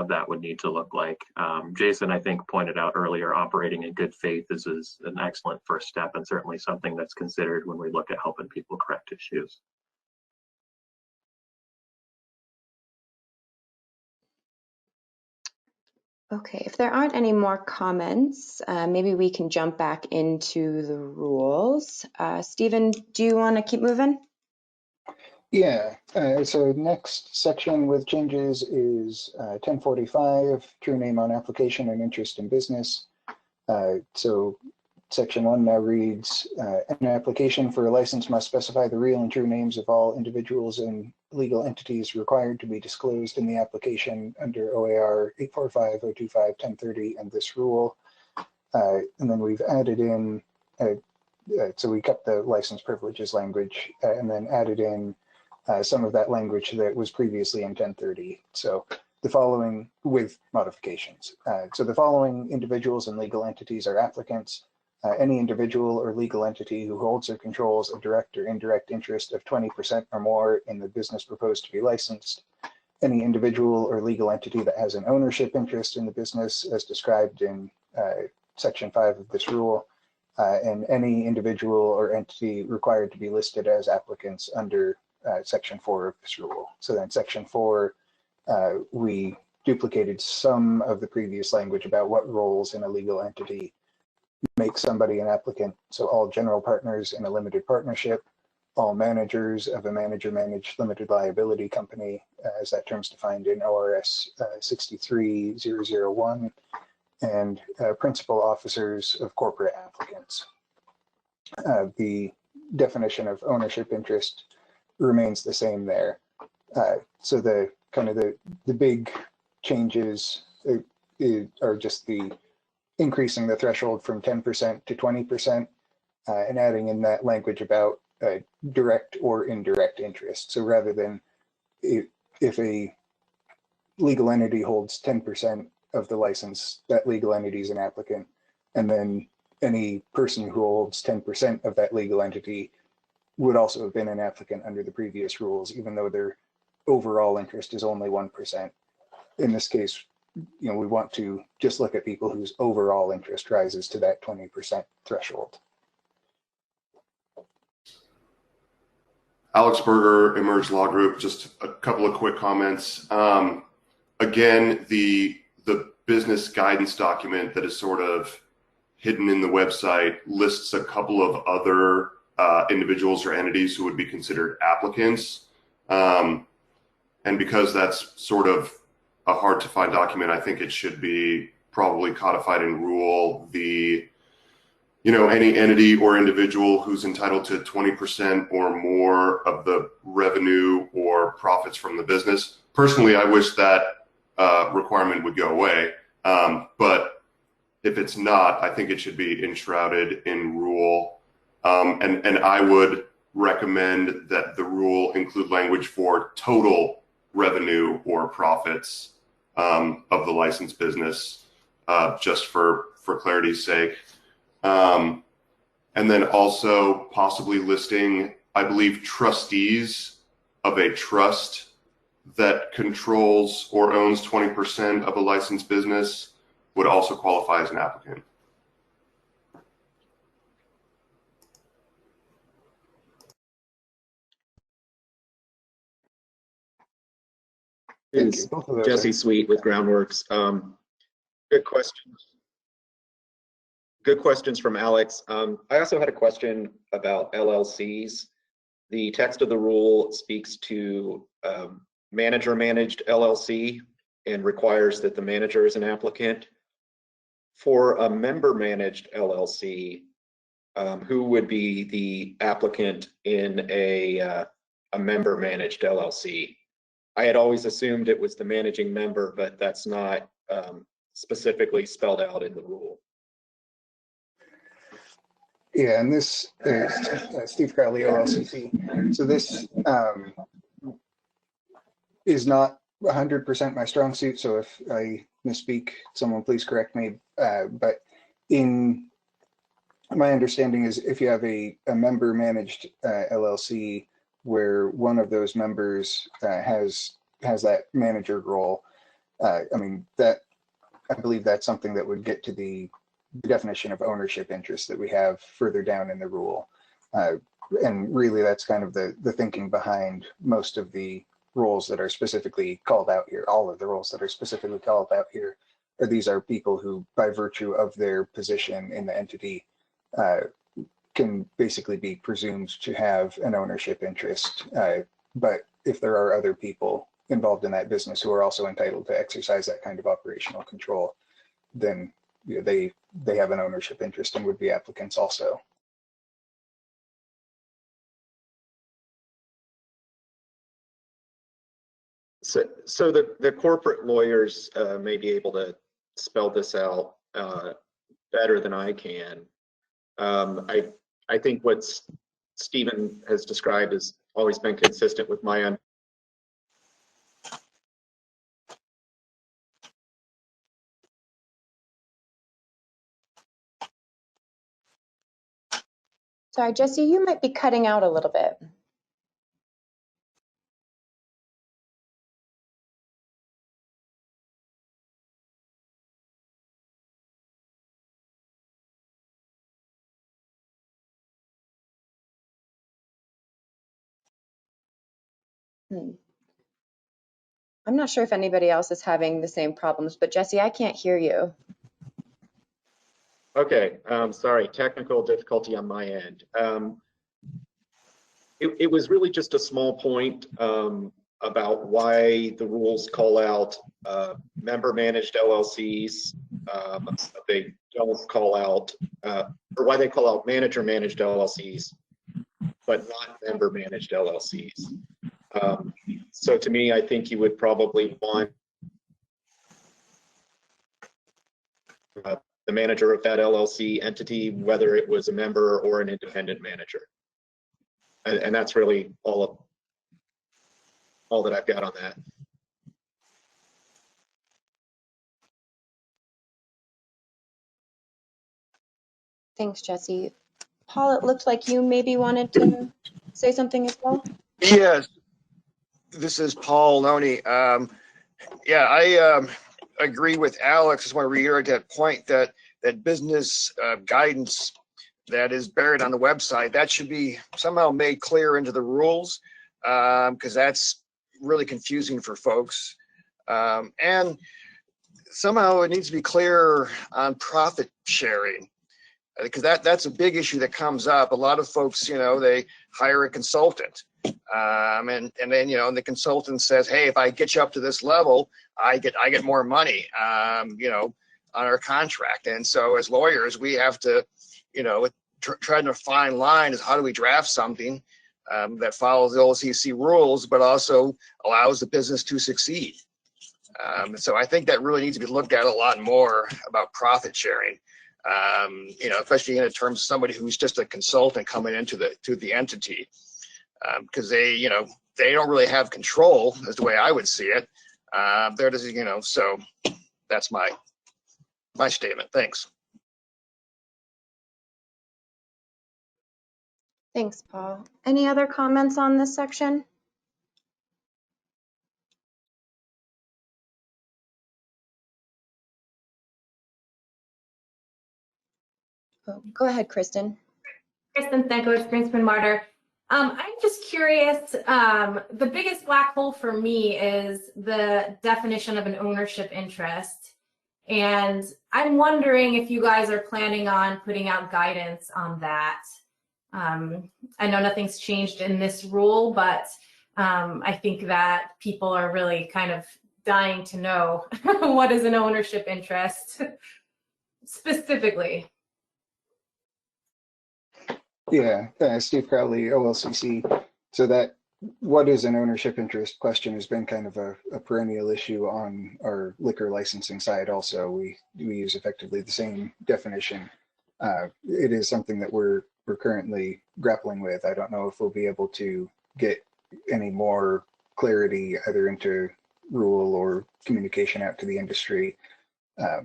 that would need to look like. Jason, I think, pointed out earlier, operating in good faith is an excellent first step and certainly something that's considered when we look at helping people correct issues. Okay, if there aren't any more comments, maybe we can jump back into the rules. Stephen, do you want to keep moving? Yeah, so next section with changes is 1045, true name on application and interest in business. So section 1 now reads, an application for a license must specify the real and true names of all individuals and legal entities required to be disclosed in the application under OAR 845-025-1030 and this rule. And then we've added in, so we kept the license privileges language and then added in some of that language that was previously in 1030. So the following with modifications. So the following individuals and legal entities are applicants. Any individual or legal entity who holds or controls a direct or indirect interest of 20% or more in the business proposed to be licensed. Any individual or legal entity that has an ownership interest in the business as described in section 5 of this rule. And any individual or entity required to be listed as applicants under section 4 of this rule. So then section 4, we duplicated some of the previous language about what roles in a legal entity make somebody an applicant. So all general partners in a limited partnership, all managers of a manager-managed limited liability company, as that term's defined in ORS 63001, and principal officers of corporate applicants. The definition of ownership interest remains the same there. So the kind of the big changes are just the increasing the threshold from 10% to 20% and adding in that language about direct or indirect interest. So rather than if a legal entity holds 10% of the license, that legal entity is an applicant, and then any person who holds 10% of that legal entity would also have been an applicant under the previous rules, even though their overall interest is only 1%. In this case, you know, we want to just look at people whose overall interest rises to that 20% threshold. Alex Berger, Emerge Law Group, just a couple of quick comments. Again, the business guidance document that is sort of hidden in the website lists a couple of other individuals or entities who would be considered applicants. And because that's sort of a hard to find document, I think it should be probably codified in rule. Any entity or individual who's entitled to 20% or more of the revenue or profits from the business. Personally, I wish that requirement would go away. But if it's not, I think it should be enshrouded in rule. And I would recommend that the rule include language for total revenue or profits of the licensed business, just for clarity's sake. And then also possibly listing, I believe, trustees of a trust that controls or owns 20% of a licensed business would also qualify as an applicant. Is Jesse Sweet with Groundworks. Good questions. Good questions from Alex. I also had a question about LLCs. The text of the rule speaks to manager-managed LLC and requires that the manager is an applicant. For a member-managed LLC, who would be the applicant in a member-managed LLC? I had always assumed it was the managing member, but that's not specifically spelled out in the rule. Yeah, and this is Steve Crowley, OLCC. So this is not 100% my strong suit, so if I misspeak, someone please correct me. But in my understanding is if you have a member-managed LLC where one of those members has that manager role, I believe that's something that would get to the definition of ownership interest that we have further down in the rule. And really that's kind of the thinking behind most of the roles that are specifically called out here, all of the roles that are specifically called out here or these are people who, by virtue of their position in the entity, can basically be presumed to have an ownership interest. But if there are other people involved in that business who are also entitled to exercise that kind of operational control, then they have an ownership interest and would be applicants also. So the corporate lawyers may be able to spell this out better than I can. I think what Stephen has described has always been consistent with my Sorry, Jesse, you might be cutting out a little bit. I'm not sure if anybody else is having the same problems, but Jesse, I can't hear you. Okay, sorry, technical difficulty on my end. It was really just a small point about why the rules call out member-managed LLCs, but they don't call out, or why they call out manager-managed LLCs, but not member-managed LLCs. So to me, I think you would probably want the manager of that LLC entity, whether it was a member or an independent manager. And that's really all that I've got on that. Thanks, Jesse. Paul, it looked like you maybe wanted to say something as well. Yes, this is Paul Loney. Yeah, I agree with Alex. I just want to reiterate that point that business guidance that is buried on the website, that should be somehow made clear into the rules, because that's really confusing for folks. And somehow it needs to be clear on profit sharing, because that's a big issue that comes up. A lot of folks, they hire a consultant, and then the consultant says, hey, if I get you up to this level, I get more money, on our contract. And so as lawyers, we have to, try to find line is how do we draft something that follows the OLCC rules, but also allows the business to succeed. So I think that really needs to be looked at a lot more about profit sharing. Especially in terms of somebody who's just a consultant coming into the entity, because they don't really have control, is the way I would see it. They're just, so that's my statement. Thanks. Thanks, Paul. Any other comments on this section? Oh, go ahead, Kristen. Kristen Stankiewicz, Greenspan Martyr. I'm just curious, the biggest black hole for me is the definition of an ownership interest. And I'm wondering if you guys are planning on putting out guidance on that. I know nothing's changed in this rule, but I think that people are really kind of dying to know what is an ownership interest specifically. Yeah, Steve Crowley, OLCC. So that what is an ownership interest question has been kind of a perennial issue on our liquor licensing side. Also, we use effectively the same definition. It is something that we're currently grappling with. I don't know if we'll be able to get any more clarity either into rule or communication out to the industry. I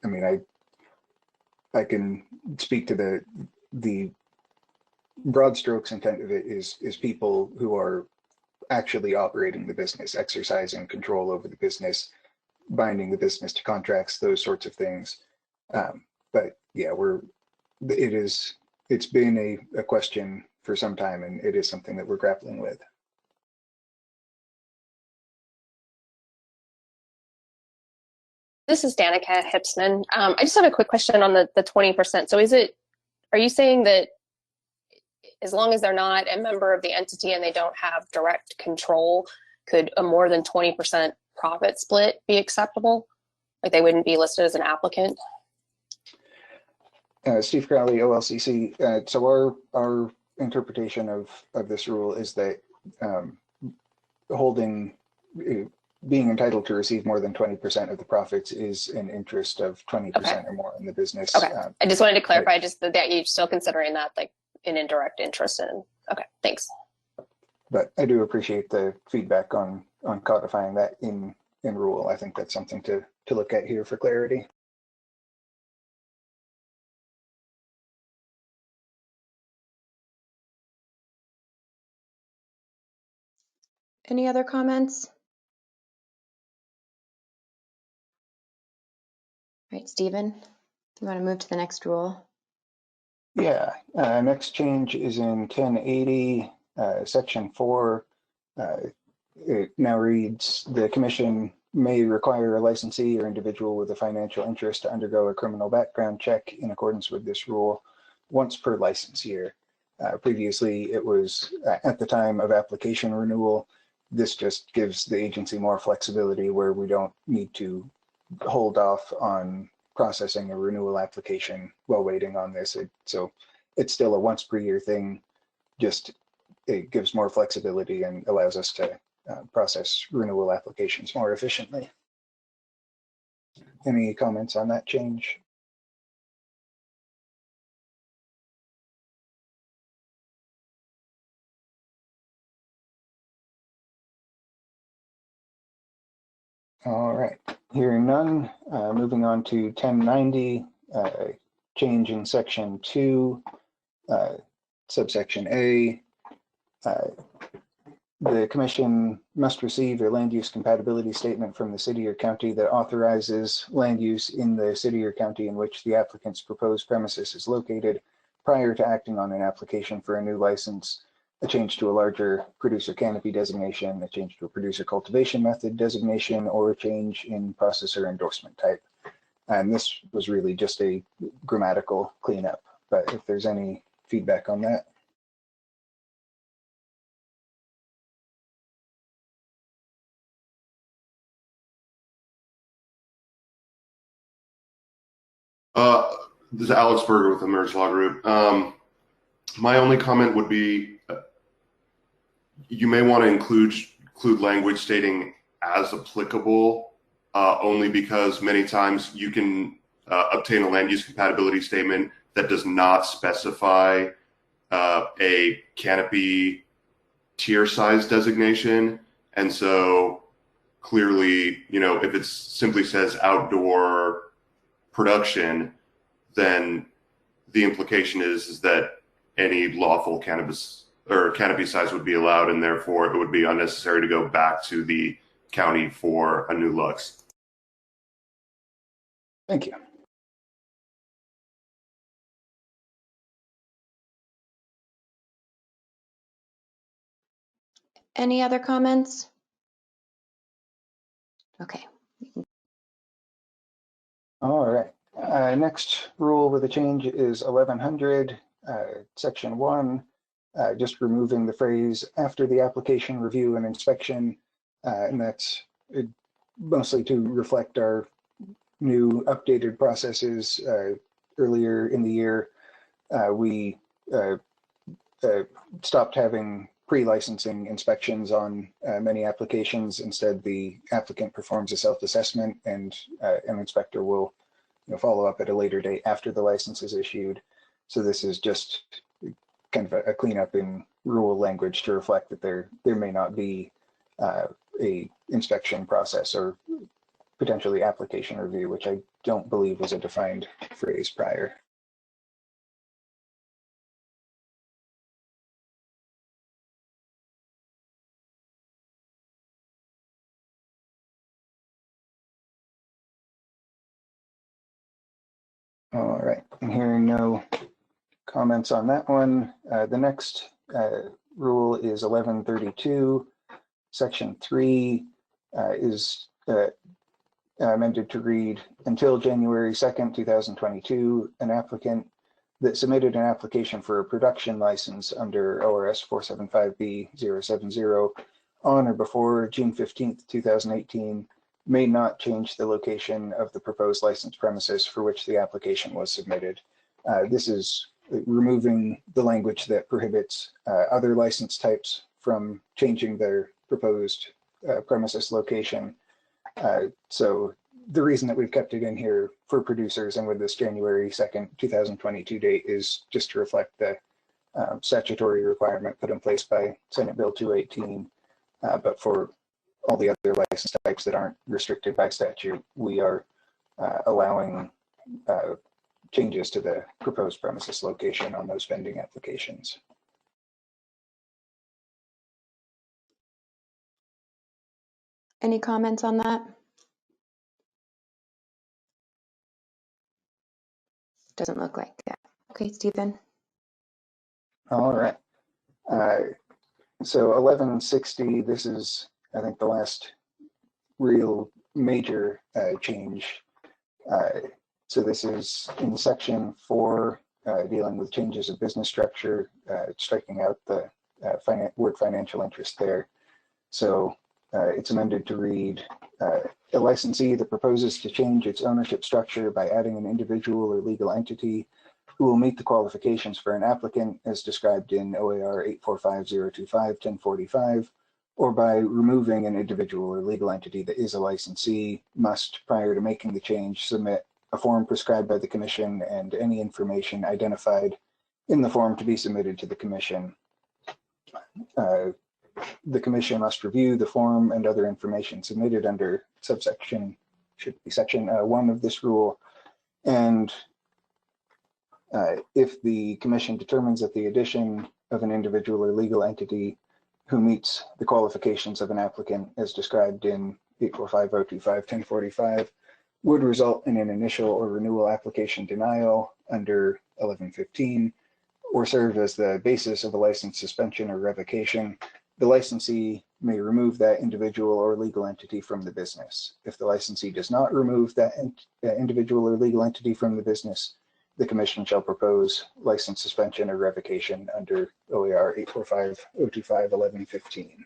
mean, I can speak to the broad strokes intent of it is people who are actually operating the business, exercising control over the business, binding the business to contracts, those sorts of things. But yeah, it's been a question for some time, and it is something that we're grappling with. This is Danica Hipsman. I just have a quick question on the 20%. So are you saying that as long as they're not a member of the entity and they don't have direct control, could a more than 20% profit split be acceptable? Like they wouldn't be listed as an applicant? Steve Crowley, OLCC. So our interpretation of this rule is that being entitled to receive more than 20% of the profits is an interest of 20% or more in the business. Okay. I just wanted to clarify just that you're still considering that like an indirect interest in. Okay, thanks. But I do appreciate the feedback on codifying that in rule. I think that's something to look at here for clarity. Any other comments? All right, Stephen, you want to move to the next rule? Yeah, next change is in 1080, section 4. It now reads, the commission may require a licensee or individual with a financial interest to undergo a criminal background check in accordance with this rule once per license year. Previously, it was at the time of application renewal. This just gives the agency more flexibility where we don't need to hold off on processing a renewal application while waiting on this. So it's still a once per year thing, just it gives more flexibility and allows us to process renewal applications more efficiently. Any comments on that change? All right, hearing none, moving on to 1090, change in section 2, subsection A. The commission must receive a land use compatibility statement from the city or county that authorizes land use in the city or county in which the applicant's proposed premises is located prior to acting on an application for a new license, a change to a larger producer canopy designation, a change to a producer cultivation method designation, or a change in processor endorsement type. And this was really just a grammatical cleanup, but if there's any feedback on that. This is Alex Berger with the Merge Law Group. My only comment would be you may want to include language stating as applicable, only because many times you can obtain a land use compatibility statement that does not specify a canopy tier size designation. And so clearly, if it simply says outdoor production, then the implication is that any lawful cannabis or canopy size would be allowed, and therefore it would be unnecessary to go back to the county for a new lux. Thank you. Any other comments? Okay. All right. Next rule with a change is 1100, section 1, just removing the phrase after the application review and inspection, and that's mostly to reflect our new updated processes. Earlier in the year, we stopped having pre-licensing inspections on many applications. Instead, the applicant performs a self-assessment, and an inspector will follow up at a later date after the license is issued. So this is just kind of a cleanup in rule language to reflect that there may not be a inspection process or potentially application review, which I don't believe was a defined phrase prior. All right, and hearing no comments on that one, the next rule is 1132, section 3 is amended to read, until January 2nd, 2022, an applicant that submitted an application for a production license under ORS 475B070 on or before June 15th, 2018, may not change the location of the proposed license premises for which the application was submitted. This is removing the language that prohibits other license types from changing their proposed premises location. So the reason that we've kept it in here for producers and with this January 2nd, 2022 date is just to reflect the statutory requirement put in place by Senate Bill 218. But for all the other license types that aren't restricted by statute, we are allowing changes to the proposed premises location on those vending applications. Any comments on that? Doesn't look like that. Okay, Stephen. All right. So 1160, this is, I think, the last real major change. So this is in section 4, dealing with changes of business structure, striking out the word financial interest there. So it's amended to read, a licensee that proposes to change its ownership structure by adding an individual or legal entity who will meet the qualifications for an applicant as described in OAR 845-025-1045, or by removing an individual or legal entity that is a licensee, must, prior to making the change, submit a form prescribed by the Commission and any information identified in the form to be submitted to the Commission. The Commission must review the form and other information submitted under subsection, should be section 1 of this rule, and if the Commission determines that the addition of an individual or legal entity who meets the qualifications of an applicant as described in 845-025-1045 would result in an initial or renewal application denial under 1115, or serve as the basis of a license suspension or revocation, the licensee may remove that individual or legal entity from the business. If the licensee does not remove that individual or legal entity from the business, the Commission shall propose license suspension or revocation under OAR 845-025-1115.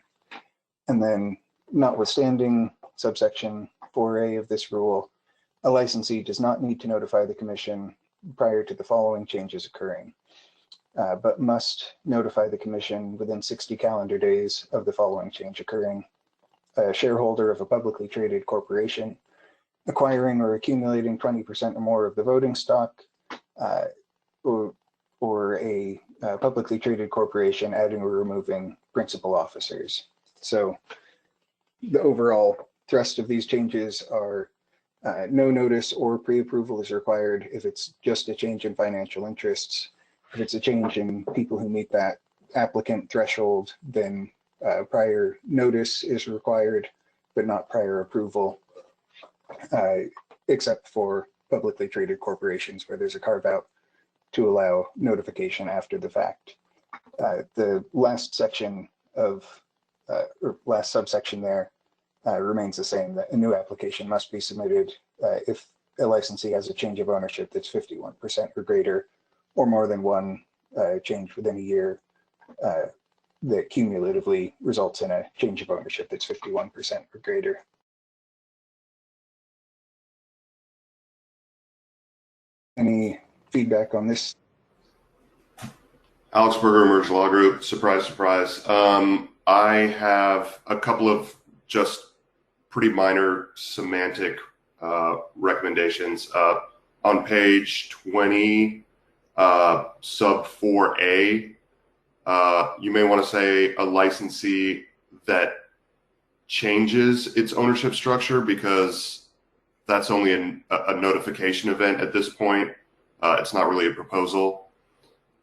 And then, notwithstanding subsection 4A of this rule, a licensee does not need to notify the Commission prior to the following changes occurring, but must notify the Commission within 60 calendar days of the following change occurring. A shareholder of a publicly traded corporation acquiring or accumulating 20% or more of the voting stock, or a publicly traded corporation adding or removing principal officers. So the overall thrust of these changes are no notice or pre-approval is required if it's just a change in financial interests. If it's a change in people who meet that applicant threshold, then prior notice is required, but not prior approval, except for publicly traded corporations where there's a carve out to allow notification after the fact. The last section of, or last subsection there remains the same, that a new application must be submitted if a licensee has a change of ownership that's 51% or greater, or more than one change within a year that cumulatively results in a change of ownership that's 51% or greater. Any feedback on this? Alex Berger, Emerge Law Group. Surprise, surprise. I have a couple of just pretty minor semantic recommendations. On page 20, sub 4A, you may want to say a licensee that changes its ownership structure, because that's only a notification event at this point. It's not really a proposal.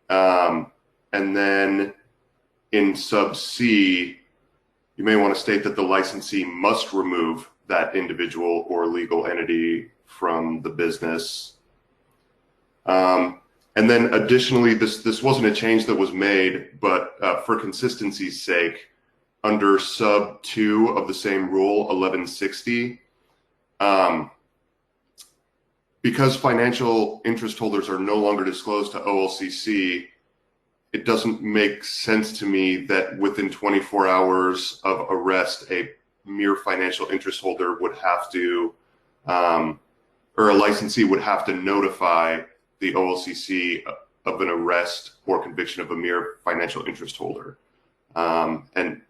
And then in sub C, you may want to state that the licensee must remove that individual or legal entity from the business. And then additionally, this wasn't a change that was made, but for consistency's sake, under sub 2 of the same rule, 1160, Because financial interest holders are no longer disclosed to OLCC, it doesn't make sense to me that within 24 hours of arrest, a mere financial interest holder would have to, or a licensee would have to notify the OLCC of an arrest or conviction of a mere financial interest holder. And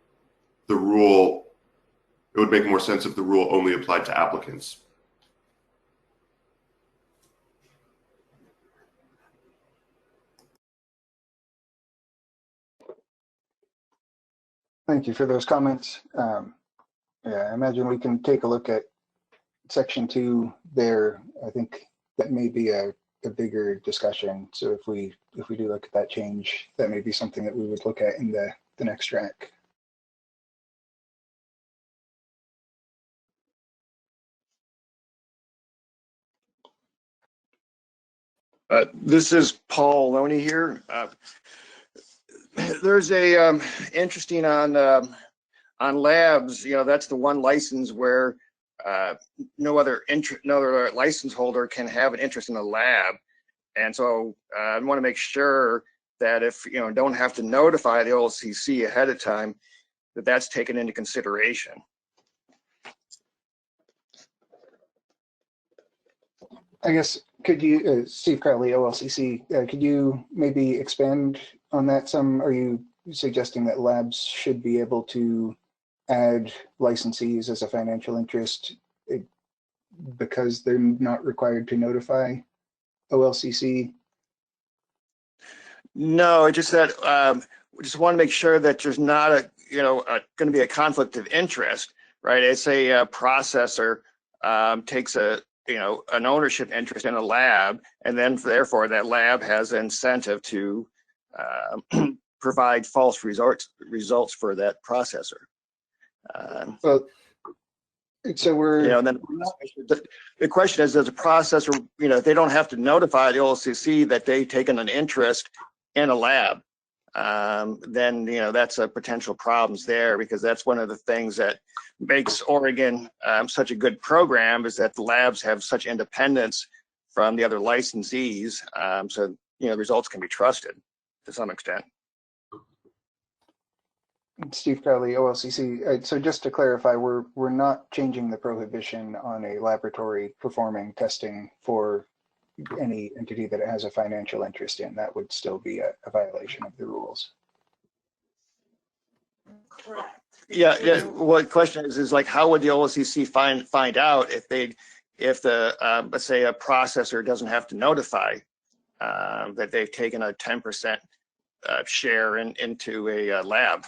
the rule, it would make more sense if the rule only applied to applicants. Thank you for those comments. Yeah, I imagine we can take a look at section 2 there. I think that may be a bigger discussion. So if we do look at that change, that may be something that we would look at in the next track. This is Paul Loney here. There's a interesting on labs. You know, that's the one license where no other license holder can have an interest in a lab, and so I want to make sure that if don't have to notify the OLCC ahead of time, that's taken into consideration. I guess, could you, Steve Crowley, OLCC, could you maybe expand on that some? Are you suggesting that labs should be able to add licensees as a financial interest because they're not required to notify OLCC? No, it just that we just want to make sure that there's not going to be a conflict of interest, right? It's a processor takes an ownership interest in a lab, and then therefore that lab has an incentive to provide false results for that processor. Well, so we're and then the question is, does a processor, if they don't have to notify the OLCC that they've taken an interest in a lab, then that's a potential problems there, because that's one of the things that makes Oregon such a good program, is that the labs have such independence from the other licensees, so results can be trusted to some extent. Steve Crowley, OLCC. So just to clarify, we're not changing the prohibition on a laboratory performing testing for any entity that it has a financial interest in. That would still be a violation of the rules. Correct. Yeah. What the question is like, how would the OLCC find out if the let's say a processor doesn't have to notify that they've taken a 10% share into a lab?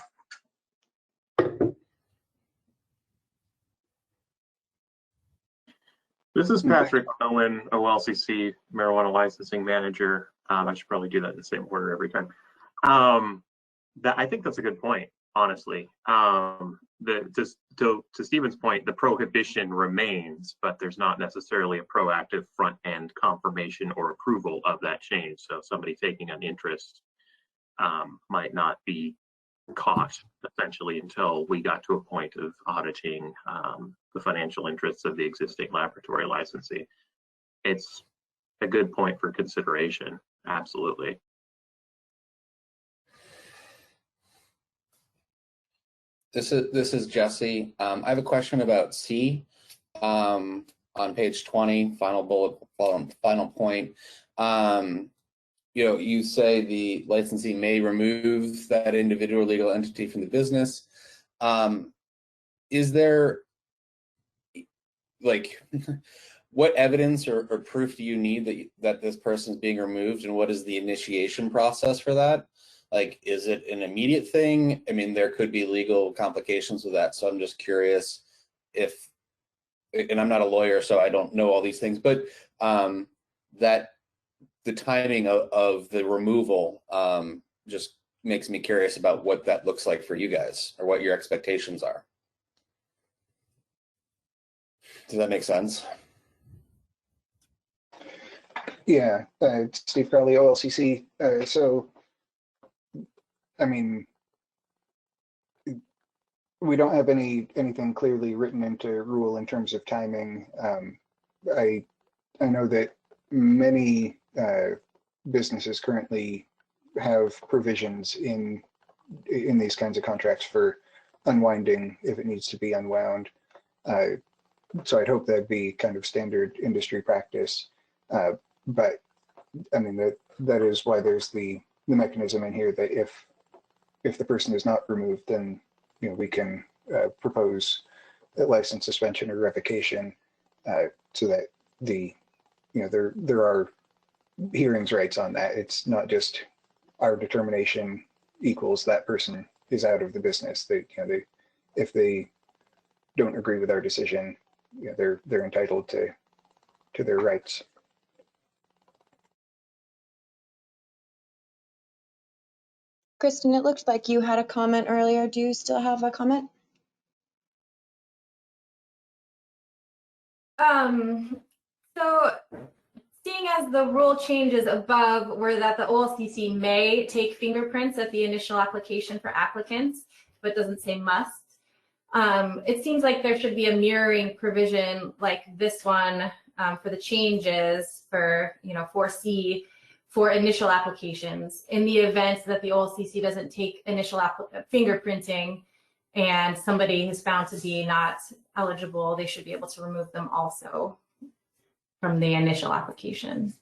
This is Patrick Owen, OLCC Marijuana Licensing Manager. I should probably do that in the same order every time. I think that's a good point, honestly. To Stephen's point, the prohibition remains, but there's not necessarily a proactive front-end confirmation or approval of that change. So somebody taking an interest might not be caught, essentially, until we got to a point of auditing the financial interests of the existing laboratory licensee. It's a good point for consideration, absolutely. This is Jesse. I have a question about C on page 20, final bullet, final point. You say the licensee may remove that individual legal entity from the business. Is there, like, what evidence or proof do you need that this person is being removed, and what is the initiation process for that? Like, is it an immediate thing? I mean, there could be legal complications with that, so I'm just curious if, and I'm not a lawyer, so I don't know all these things, but that the timing of the removal just makes me curious about what that looks like for you guys, or what your expectations are. Does that make sense? Yeah, Steve Crowley, OLCC. So, I mean, we don't have anything clearly written into rule in terms of timing. I know that many businesses currently have provisions in these kinds of contracts for unwinding if it needs to be unwound. So I'd hope that'd be kind of standard industry practice. But I mean, that is why there's the mechanism in here that if the person is not removed, then we can propose a license suspension or revocation, so that there are hearings rights on that. It's not just our determination equals that person is out of the business. If they don't agree with our decision, they're entitled to their rights. Kristen, it looked like you had a comment earlier. Do you still have a comment? So seeing as the rule changes above were that the OLCC may take fingerprints at the initial application for applicants, but doesn't say must. It seems like there should be a mirroring provision like this one for the changes for 4C for initial applications in the event that the OLCC doesn't take initial fingerprinting and somebody is found to be not eligible, they should be able to remove them also from the initial application.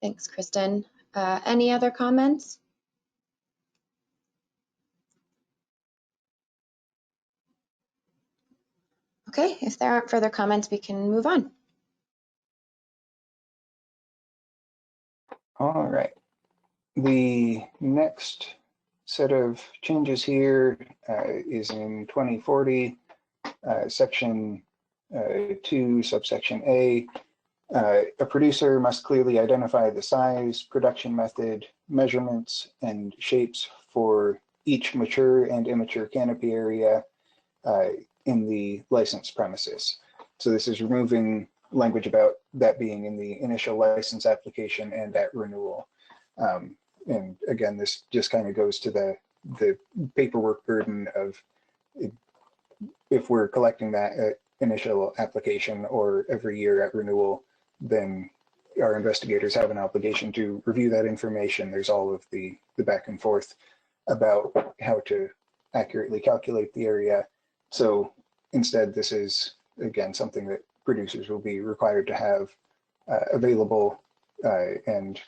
Thanks, Kristen. Any other comments? Okay, if there aren't further comments, we can move on. All right. The next set of changes here is in 2040, section 2, subsection A. A producer must clearly identify the size, production method, measurements, and shapes for each mature and immature canopy area in the licensed premises. So this is removing language about that being in the initial license application and at renewal. And again, this just kind of goes to the paperwork burden of if we're collecting that at initial application or every year at renewal, then our investigators have an obligation to review that information. There's all of the back and forth about how to accurately calculate the area. So instead, this is, again, something that producers will be required to have available, and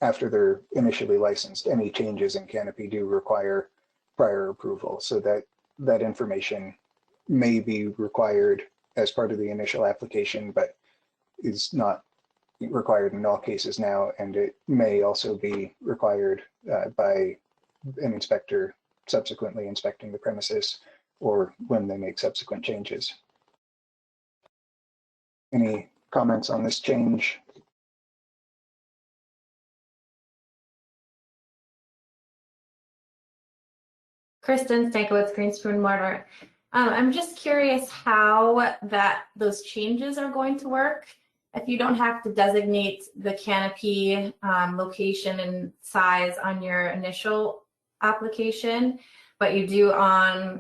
after they're initially licensed, any changes in Canopy do require prior approval, so that information may be required as part of the initial application, but is not required in all cases now, and it may also be required by an inspector subsequently inspecting the premises or when they make subsequent changes. Any comments on this change? Kristen Stankiewicz, Green Spoon Mortar. I'm just curious how those changes are going to work. If you don't have to designate the canopy location and size on your initial application, but you do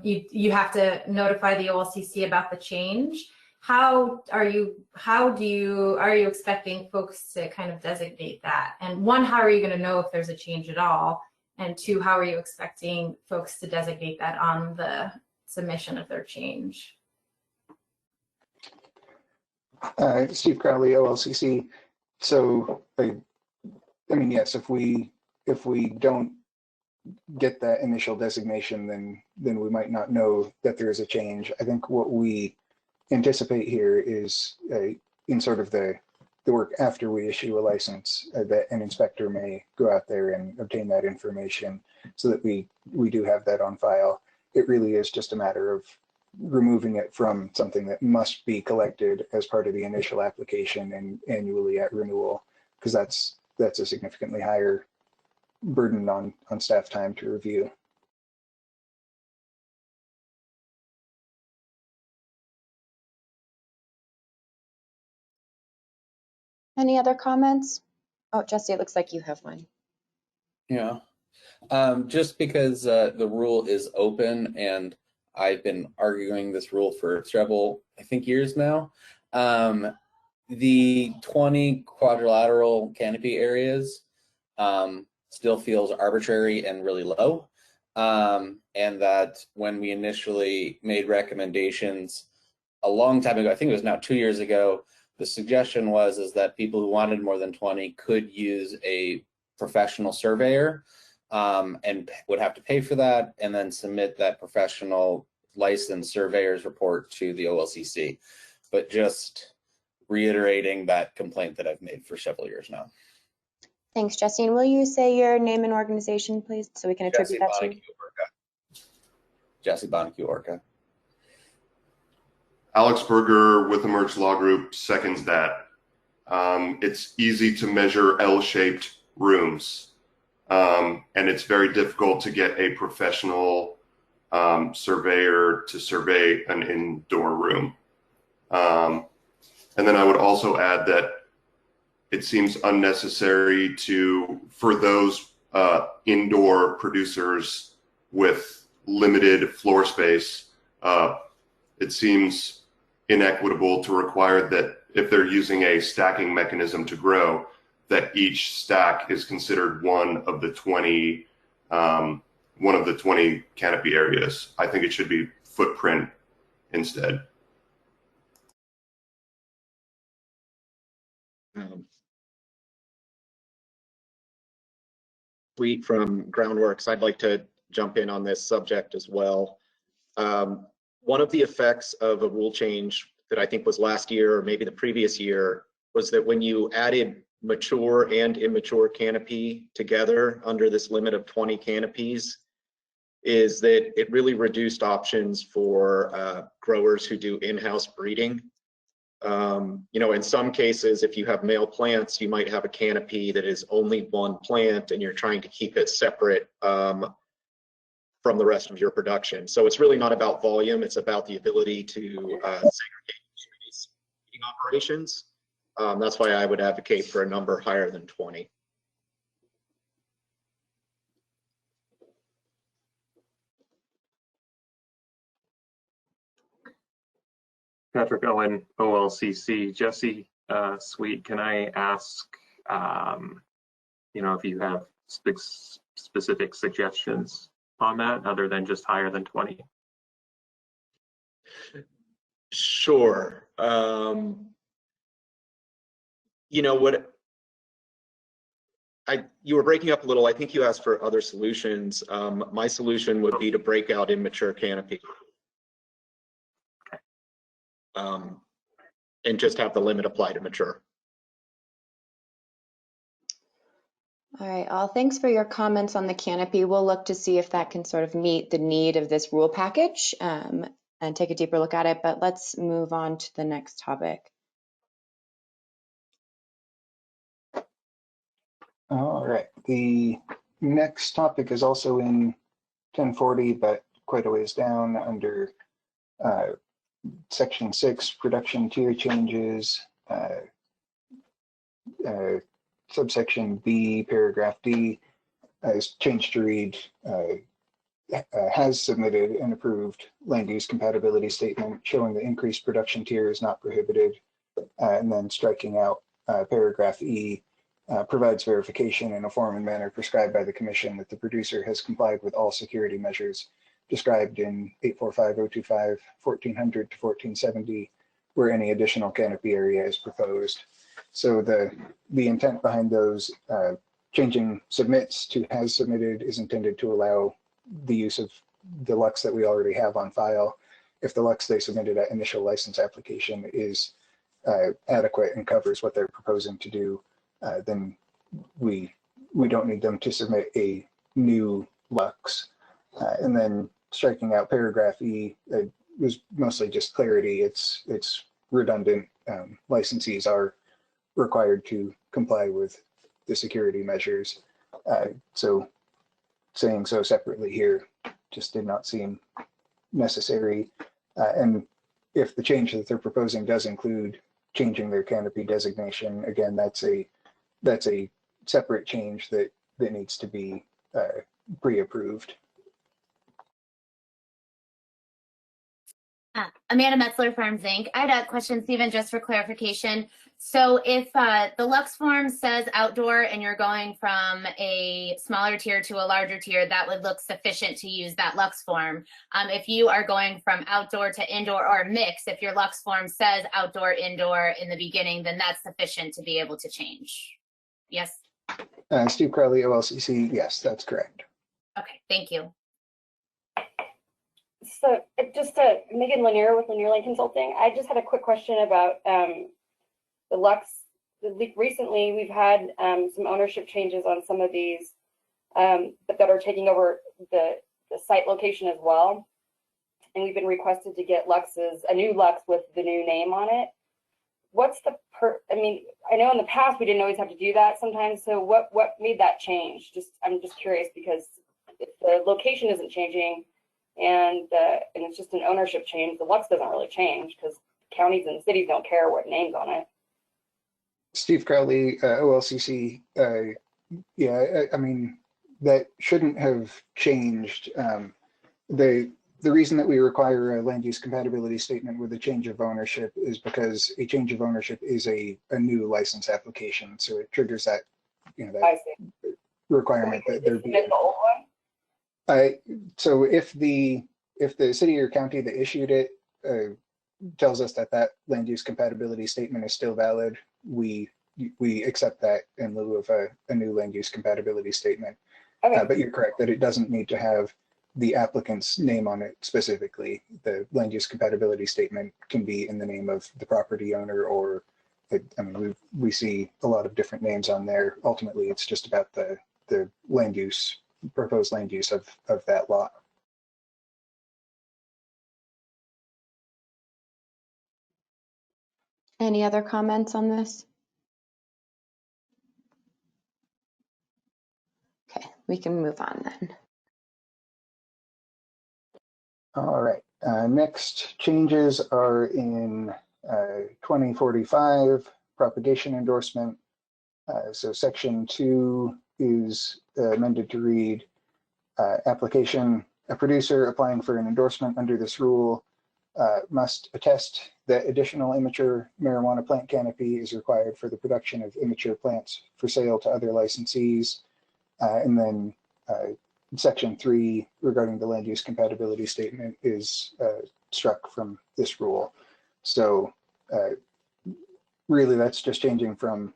you have to notify the OLCC about the change. How are you expecting folks to kind of designate that? And one, how are you going to know if there's a change at all? And two, how are you expecting folks to designate that on the submission of their change? Steve Crowley, OLCC. So, I mean, yes, if we don't get that initial designation, then we might not know that there is a change. I think what we anticipate here is in sort of the work after we issue a license, that an inspector may go out there and obtain that information so that we do have that on file. It really is just a matter of removing it from something that must be collected as part of the initial application and annually at renewal, because that's a significantly higher burden on staff time to review. Any other comments? Oh, Jesse, it looks like you have one. Yeah. Just because the rule is open, and I've been arguing this rule for several, I think, years now. The 20 quadrilateral canopy areas still feels arbitrary and really low. And that when we initially made recommendations a long time ago, I think it was now 2 years ago, the suggestion was that people who wanted more than 20 could use a professional surveyor and would have to pay for that and then submit that professional licensed surveyor's report to the OLCC. But just reiterating that complaint that I've made for several years now. Thanks, Justine. Will you say your name and organization, please, so we can attribute that to you? Jesse Bonacue, Orca. Alex Berger with Emerge Law Group seconds that. It's easy to measure L-shaped rooms, and it's very difficult to get a professional surveyor to survey an indoor room. And then I would also add that it seems unnecessary for those indoor producers with limited floor space. It seems inequitable to require that if they're using a stacking mechanism to grow, that each stack is considered one of the 20 canopy areas. I think it should be footprint instead. Tweet from Groundworks. I'd like to jump in on this subject as well. One of the effects of a rule change that I think was last year or maybe the previous year was that when you added mature and immature canopy together under this limit of 20 canopies, is that it really reduced options for growers who do in-house breeding. You know, in some cases, if you have male plants, you might have a canopy that is only one plant and you're trying to keep it separate from the rest of your production. So it's really not about volume, it's about the ability to segregate space breeding operations. That's why I would advocate for a number higher than 20. Patrick Owen, OLCC. Jesse Sweet, can I ask, you know, if you have specific suggestions on that other than just higher than 20? Sure. You know what? You were breaking up a little. I think you asked for other solutions. My solution would be to break out immature canopy. And just have the limit apply to mature. All right, all thanks for your comments on the canopy. We'll look to see if that can sort of meet the need of this rule package and take a deeper look at it, but let's move on to the next topic. All right, the next topic is also in 1040, but quite a ways down under Section 6, production tier changes, subsection B, paragraph D, is changed to read, has submitted an approved land use compatibility statement showing the increased production tier is not prohibited, and then striking out paragraph E, provides verification in a form and manner prescribed by the Commission that the producer has complied with all security measures described in 845-025, 1400 to 1470, where any additional canopy area is proposed. So the intent behind those changing submits to has submitted is intended to allow the use of the LUX that we already have on file. If the LUX they submitted at initial license application is adequate and covers what they're proposing to do, then we don't need them to submit a new LUX. And then striking out paragraph E was mostly just clarity. It's redundant. Licensees are required to comply with the security measures. So saying so separately here just did not seem necessary. And if the change that they're proposing does include changing their canopy designation, again, that's a separate change that needs to be pre-approved. Amanda Metzler, Farms Inc. I had a question, Stephen, just for clarification. So if the Lux form says outdoor and you're going from a smaller tier to a larger tier, that would look sufficient to use that Lux form. If you are going from outdoor to indoor or mix, if your Lux form says outdoor, indoor in the beginning, then that's sufficient to be able to change. Yes? Steve Crowley, OLCC, yes, that's correct. Okay, thank you. So just Megan Lanier with Lanier Lane Consulting. I just had a quick question about the Lux. Recently, we've had some ownership changes on some of these that are taking over the site location as well. And we've been requested to get a new Lux with the new name on it. What's the I mean, I know in the past we didn't always have to do that sometimes. So what made that change? I'm just curious, because if the location isn't changing, and it's just an ownership change, the Lux doesn't really change because counties and cities don't care what name's on it. Steve Crowley, OLCC, yeah, I mean, that shouldn't have changed. The reason that we require a land use compatibility statement with a change of ownership is because a change of ownership is a new license application. So it triggers that, that requirement that there be. The old one? So if the city or county that issued it tells us that land use compatibility statement is still valid, we accept that in lieu of a new land use compatibility statement. Okay. But you're correct that it doesn't need to have the applicant's name on it specifically. The land use compatibility statement can be in the name of the property owner, or I mean, we see a lot of different names on there. Ultimately, it's just about the land use, proposed land use of that lot. Any other comments on this? Okay, we can move on then. All right, next changes are in 2045 propagation endorsement. So section 2 is amended to read a producer applying for an endorsement under this rule must attest that additional immature marijuana plant canopy is required for the production of immature plants for sale to other licensees. And then section 3 regarding the land use compatibility statement is struck from this rule. So really that's just changing from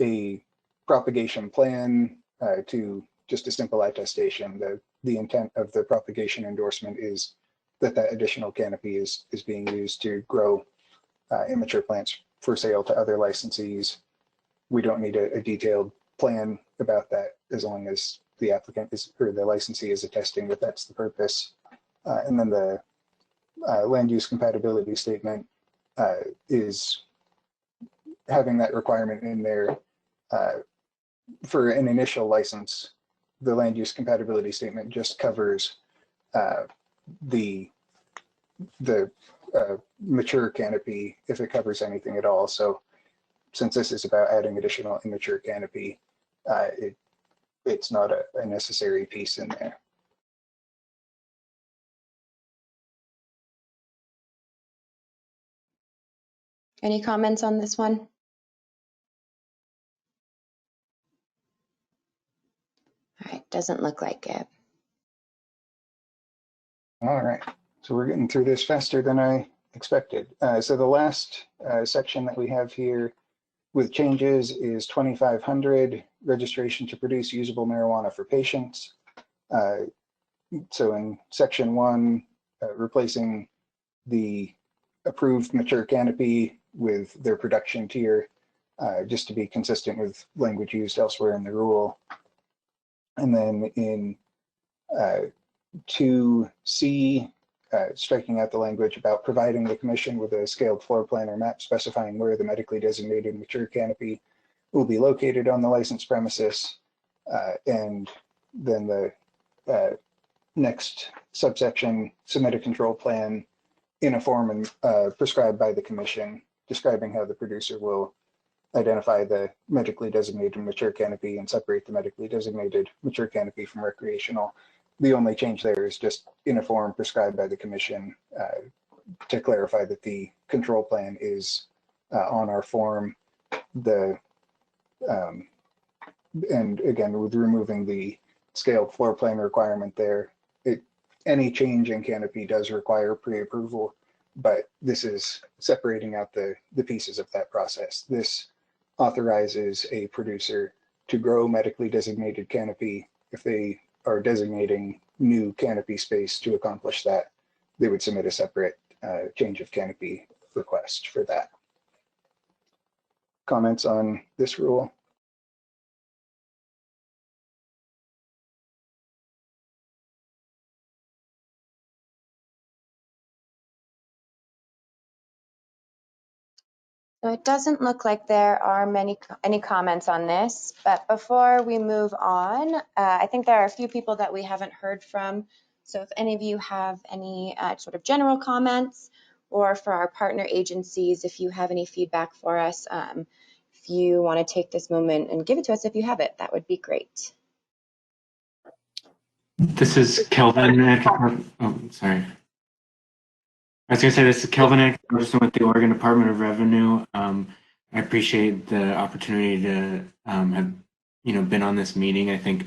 a propagation plan to just a simple attestation. The intent of the propagation endorsement is that additional canopy is being used to grow immature plants for sale to other licensees. We don't need a detailed plan about that as long as the applicant or the licensee is attesting that that's the purpose. And then the land use compatibility statement is having that requirement in there for an initial license. The land use compatibility statement just covers the mature canopy, if it covers anything at all. So since this is about adding additional immature canopy, it's not a necessary piece in there. Any comments on this one? All right, doesn't look like it. All right, so we're getting through this faster than I expected. So the last section that we have here with changes is 2500, registration to produce usable marijuana for patients. So in section 1, replacing the approved mature canopy with their production tier, just to be consistent with language used elsewhere in the rule. And then in 2C, striking out the language about providing the commission with a scaled floor plan or map specifying where the medically designated mature canopy will be located on the licensed premises. And then the next subsection, submit a control plan in a form prescribed by the commission, describing how the producer will identify the medically designated mature canopy and separate the medically designated mature canopy from recreational. The only change there is just in a form prescribed by the commission to clarify that the control plan is on our form. And again, with removing the scaled floor plan requirement there, any change in canopy does require pre-approval, but this is separating out the pieces of that process. This authorizes a producer to grow medically designated canopy. If they are designating new canopy space to accomplish that, they would submit a separate change of canopy request for that. Comments on this rule? So it doesn't look like there are any comments on this, but before we move on, I think there are a few people that we haven't heard from. So if any of you have any sort of general comments, or for our partner agencies, if you have any feedback for us, if you want to take this moment and give it to us if you have it, that would be great. This is Kelvin. Oh, sorry. I was going to say, this is Kelvin Anderson with the Oregon Department of Revenue. I appreciate the opportunity to have been on this meeting. I think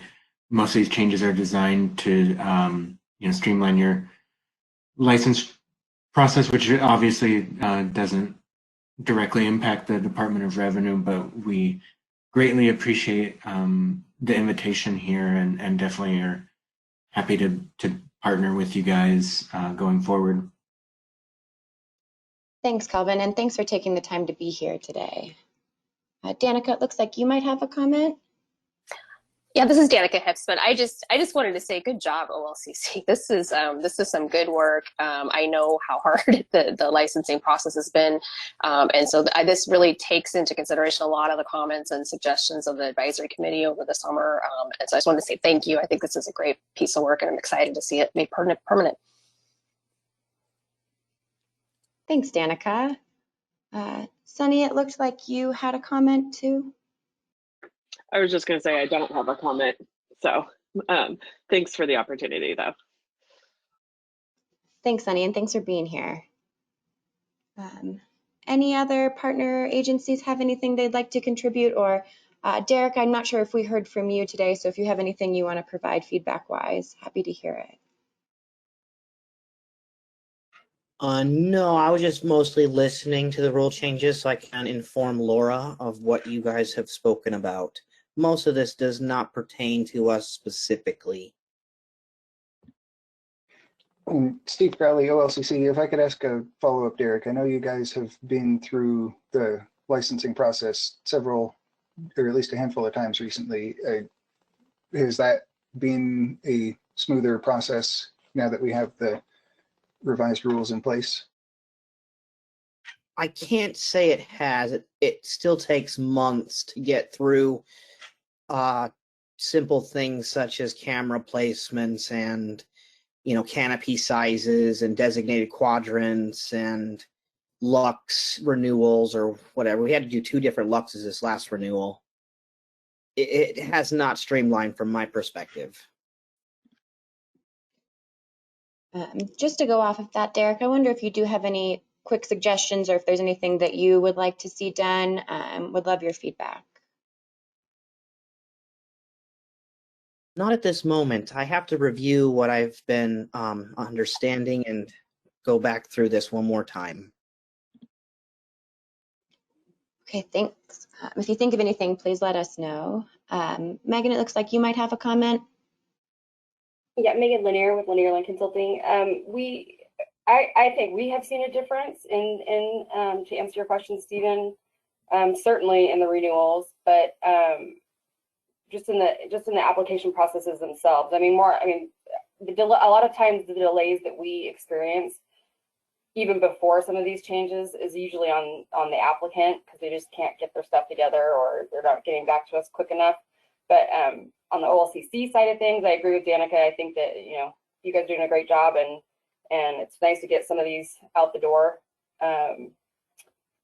most of these changes are designed to streamline your license process, which obviously doesn't directly impact the Department of Revenue, but we greatly appreciate the invitation here and definitely are happy to partner with you guys going forward. Thanks, Kelvin, and thanks for taking the time to be here today. Danica, it looks like you might have a comment. Yeah, this is Danica Hipsman. I just wanted to say good job, OLCC. This is some good work. I know how hard the licensing process has been, and so this really takes into consideration a lot of the comments and suggestions of the advisory committee over the summer. And so I just wanted to say thank you. I think this is a great piece of work, and I'm excited to see it made permanent. Thanks, Danica. Sunny, it looked like you had a comment too. I was just going to say I don't have a comment. So thanks for the opportunity, though. Thanks, Sunny, and thanks for being here. Any other partner agencies have anything they'd like to contribute? Or Derek, I'm not sure if we heard from you today, so if you have anything you want to provide feedback-wise, happy to hear it. No, I was just mostly listening to the rule changes so I can inform Laura of what you guys have spoken about. Most of this does not pertain to us specifically. Steve Crowley, OLCC, if I could ask a follow-up, Derek. I know you guys have been through the licensing process several, or at least a handful of times recently. Has that been a smoother process now that we have the revised rules in place? I can't say it has. It still takes months to get through simple things such as camera placements and canopy sizes and designated quadrants and lux renewals or whatever. We had to do 2 different luxes this last renewal. It has not streamlined from my perspective. Just to go off of that, Derek, I wonder if you do have any quick suggestions or if there's anything that you would like to see done. Would love your feedback. Not at this moment. I have to review what I've been understanding and go back through this one more time. Okay, thanks. If you think of anything, please let us know. Megan, it looks like you might have a comment. Yeah, Megan Lanier with Lanier Land Consulting. I think we have seen a difference in to answer your question, Stephen, certainly in the renewals, but just in the application processes themselves. A lot of times the delays that we experience even before some of these changes is usually on the applicant because they just can't get their stuff together or they're not getting back to us quick enough. But on the OLCC side of things, I agree with Danica. I think that you guys are doing a great job and it's nice to get some of these out the door.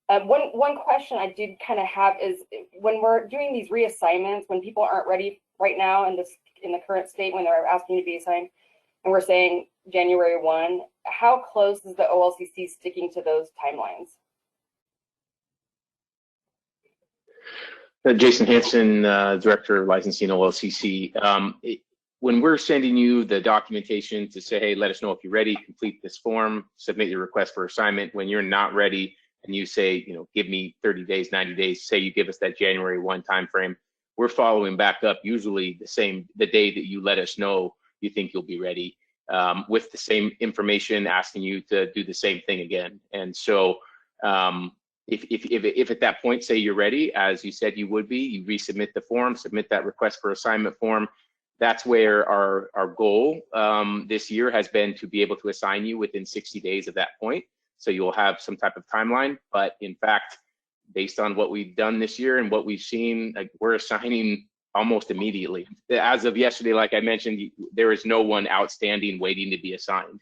One question I did kind of have is when we're doing these reassignments, when people aren't ready right now in the current state when they're asking to be assigned, and we're saying January 1, how close is the OLCC sticking to those timelines? Jason Hanson, Director of Licensing OLCC. When we're sending you the documentation to say, hey, let us know if you're ready, complete this form, submit your request for assignment. When you're not ready and you say, give me 30 days, 90 days, say you give us that January 1 timeframe, we're following back up usually the day that you let us know you think you'll be ready, with the same information, asking you to do the same thing again. And so if at that point, say you're ready, as you said you would be, you resubmit the form, submit that request for assignment form. That's where our goal this year has been to be able to assign you within 60 days of that point. So you'll have some type of timeline, but in fact, based on what we've done this year and what we've seen, like, we're assigning almost immediately. As of yesterday, like I mentioned, there is no one outstanding waiting to be assigned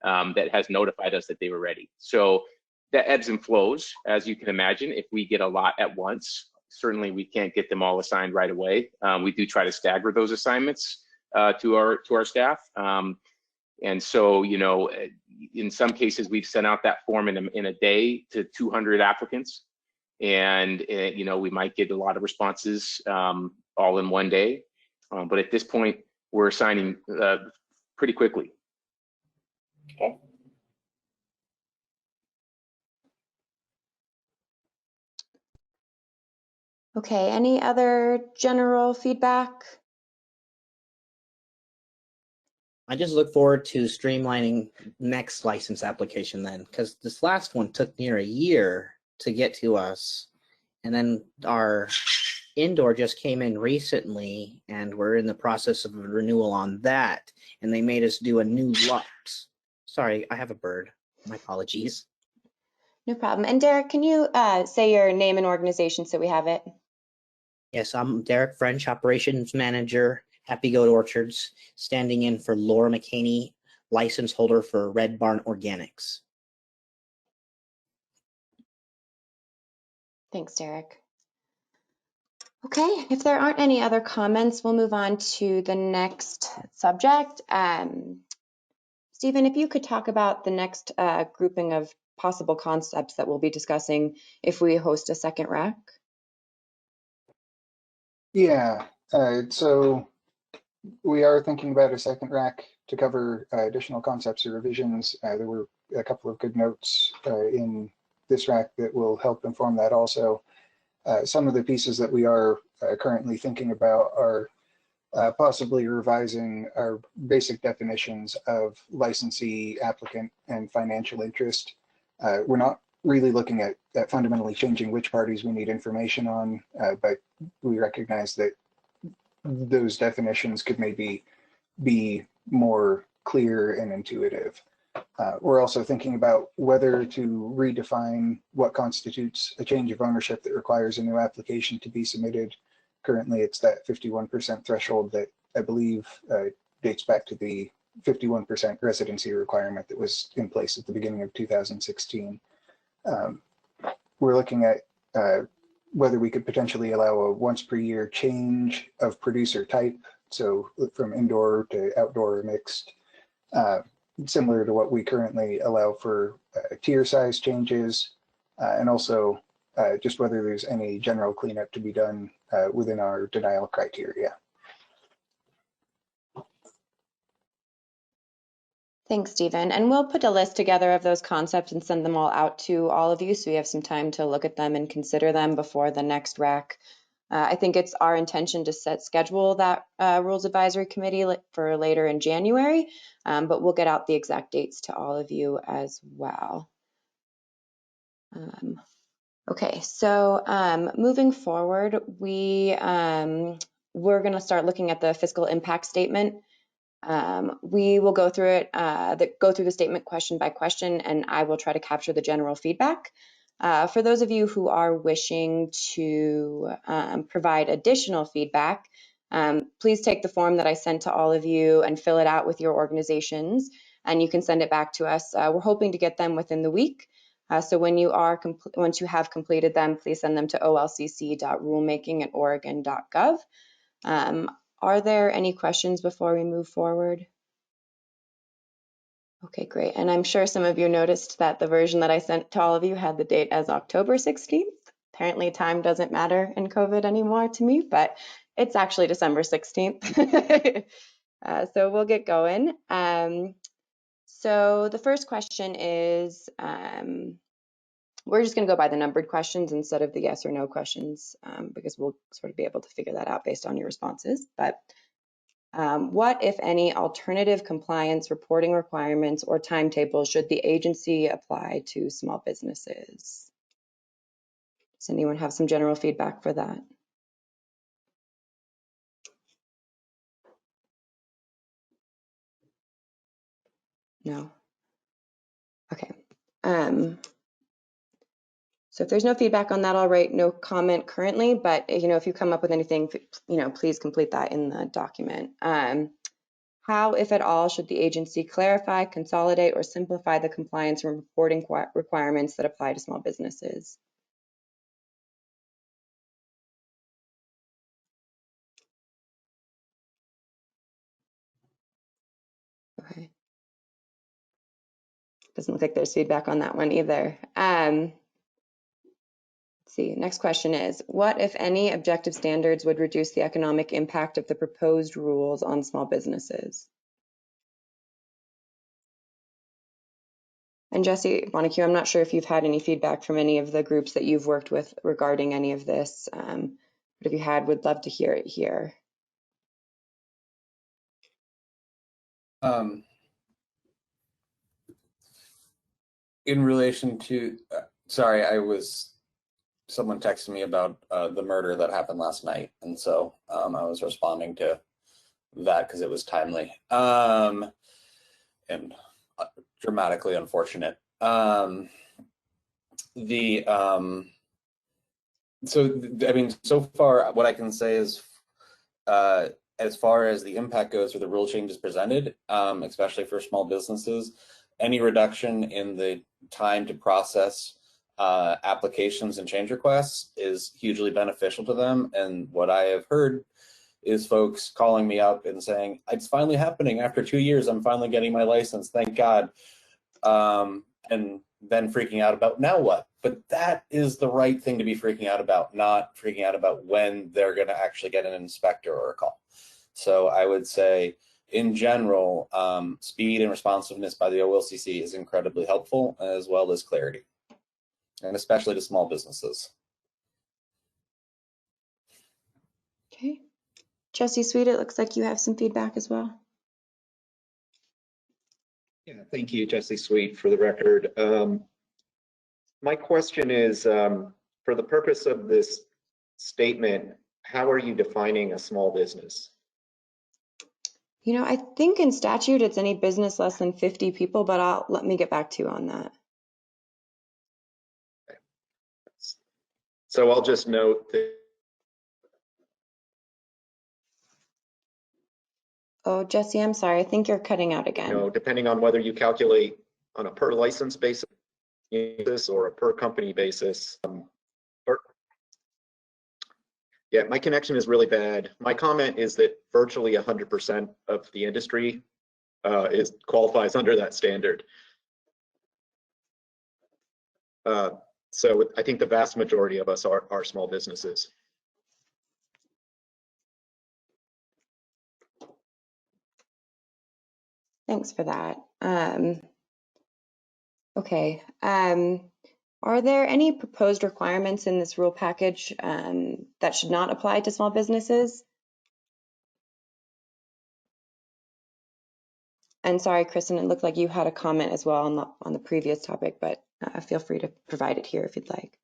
that has notified us that they were ready. So that ebbs and flows, as you can imagine. If we get a lot at once, certainly we can't get them all assigned right away. We do try to stagger those assignments to our staff. And so, in some cases, we've sent out that form in a day to 200 applicants. And, we might get a lot of responses all in one day. But at this point, we're assigning pretty quickly. Okay. Okay, any other general feedback? I just look forward to streamlining next license application then, because this last one took near a year to get to us. And then our indoor just came in recently, and we're in the process of a renewal on that. And they made us do a new Lux. Sorry, I have a bird. My apologies. No problem. And Derek, can you say your name and organization so we have it? Yes, I'm Derek French, Operations Manager, Happy Goat Orchards, standing in for Laura McCaney, license holder for Red Barn Organics. Thanks, Derek. Okay, if there aren't any other comments, we'll move on to the next subject. Stephen, if you could talk about the next grouping of possible concepts that we'll be discussing if we host a second RAC. Yeah, so we are thinking about a second RAC to cover additional concepts or revisions. There were a couple of good notes in this RAC that will help inform that also. Some of the pieces that we are currently thinking about are possibly revising our basic definitions of licensee, applicant, and financial interest. We're not really looking at fundamentally changing which parties we need information on, but we recognize that those definitions could maybe be more clear and intuitive. We're also thinking about whether to redefine what constitutes a change of ownership that requires a new application to be submitted. Currently, it's that 51% threshold that I believe dates back to the 51% residency requirement that was in place at the beginning of 2016. We're looking at whether we could potentially allow a once per year change of producer type, so from indoor to outdoor or mixed, similar to what we currently allow for tier size changes, and also just whether there's any general cleanup to be done within our denial criteria. Thanks, Stephen. And we'll put a list together of those concepts and send them all out to all of you so you have some time to look at them and consider them before the next RAC. I think it's our intention to schedule that Rules Advisory Committee for later in January, but we'll get out the exact dates to all of you as well. Okay, so moving forward, we're going to start looking at the fiscal impact statement. We will go through it, go through the statement question by question, and I will try to capture the general feedback. For those of you who are wishing to provide additional feedback, please take the form that I sent to all of you and fill it out with your organizations, and you can send it back to us. We're hoping to get them within the week. So when you are once you have completed them, please send them to olcc.rulemaking@oregon.gov. Are there any questions before we move forward? Okay, great. And I'm sure some of you noticed that the version that I sent to all of you had the date as October 16th. Apparently time doesn't matter in COVID anymore to me, but it's actually December 16th. So we'll get going. So the first question is, we're just going to go by the numbered questions instead of the yes or no questions, because we'll sort of be able to figure that out based on your responses. But what, if any, alternative compliance reporting requirements or timetables should the agency apply to small businesses? Does anyone have some general feedback for that? No? Okay. So if there's no feedback on that, I'll write no comment currently, but if you come up with anything, please complete that in the document. How, if at all, should the agency clarify, consolidate, or simplify the compliance and reporting requirements that apply to small businesses? Okay. Doesn't look like there's feedback on that one either. Let's see, next question is, what, if any, objective standards would reduce the economic impact of the proposed rules on small businesses? And Jesse Montague, I'm not sure if you've had any feedback from any of the groups that you've worked with regarding any of this, but if you had, would love to hear it here. In relation to, sorry, someone texted me about the murder that happened last night, and so I was responding to that because it was timely and dramatically unfortunate. So far what I can say is, as far as the impact goes for the rule changes presented, especially for small businesses, any reduction in the time to process applications and change requests is hugely beneficial to them. And what I have heard is folks calling me up and saying, it's finally happening. After 2 years, I'm finally getting my license, thank God. And then freaking out about now what? But that is the right thing to be freaking out about, not freaking out about when they're going to actually get an inspector or a call. So I would say, in general, speed and responsiveness by the OLCC is incredibly helpful, as well as clarity, and especially to small businesses. Okay. Jesse Sweet, it looks like you have some feedback as well. Yeah, thank you, Jesse Sweet, for the record. My question is, for the purpose of this statement, how are you defining a small business? I think in statute it's any business less than 50 people, but let me get back to you on that. Okay. So I'll just note that. Oh, Jesse, I'm sorry. I think you're cutting out again. Depending on whether you calculate on a per license basis or a per company basis. Yeah, my connection is really bad. My comment is that virtually 100% of the industry qualifies under that standard. So I think the vast majority of us are small businesses. Thanks for that. Okay. Are there any proposed requirements in this rule package that should not apply to small businesses? And sorry, Kristen, it looked like you had a comment as well on the previous topic, but feel free to provide it here if you'd like.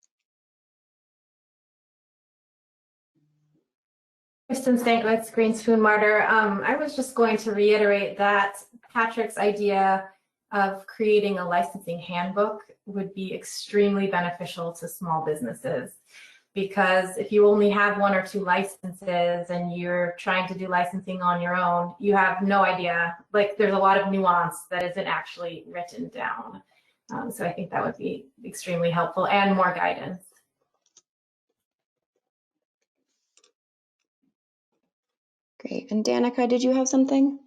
Kristen Stankiewicz, Green Spoon Martyr. I was just going to reiterate that Patrick's idea of creating a licensing handbook would be extremely beneficial to small businesses, because if you only have 1 or 2 licenses and you're trying to do licensing on your own, you have no idea. Like, there's a lot of nuance that isn't actually written down. So I think that would be extremely helpful and more guidance. Great. And Danica, did you have something?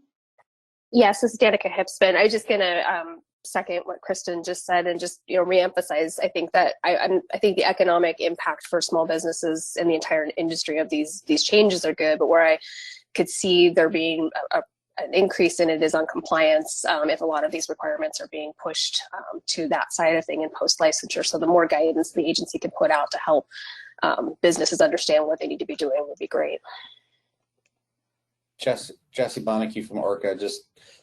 Yes, this is Danica Hipsman. I was just going to second what Kristen just said and just reemphasize. I think that I think the economic impact for small businesses and the entire industry of these changes are good, but where I could see there being an increase in it is on compliance if a lot of these requirements are being pushed to that side of thing in post-licensure. So the more guidance the agency can put out to help businesses understand what they need to be doing would be great. Jesse Bonacue from Orca,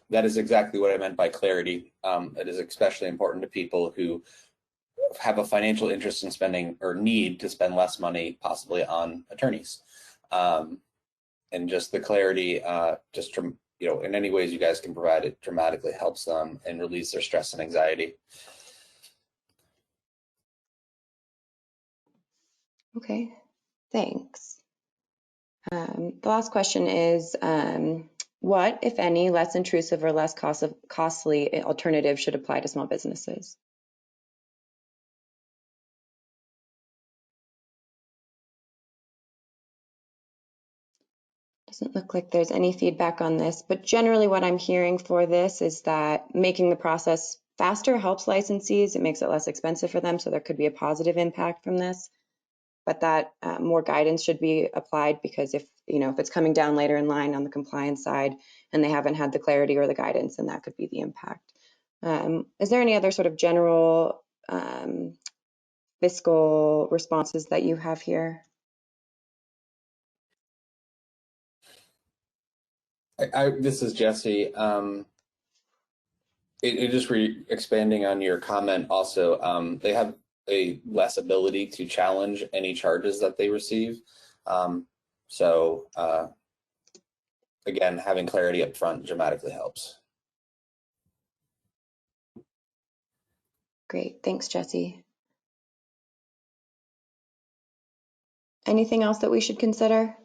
that is exactly what I meant by clarity. It is especially important to people who have a financial interest in spending or need to spend less money possibly on attorneys. And just the clarity, in any ways you guys can provide it dramatically helps them and relieves their stress and anxiety. Okay, thanks. The last question is, what, if any, less intrusive or less costly alternatives should apply to small businesses? Doesn't look like there's any feedback on this, but generally what I'm hearing for this is that making the process faster helps licensees. It makes it less expensive for them, so there could be a positive impact from this. But that more guidance should be applied, because if it's coming down later in line on the compliance side and they haven't had the clarity or the guidance, then that could be the impact. Is there any other sort of general fiscal responses that you have here? This is Jesse. Expanding on your comment also, they have a less ability to challenge any charges that they receive. Again, having clarity up front dramatically helps. Great, thanks, Jesse. Anything else that we should consider?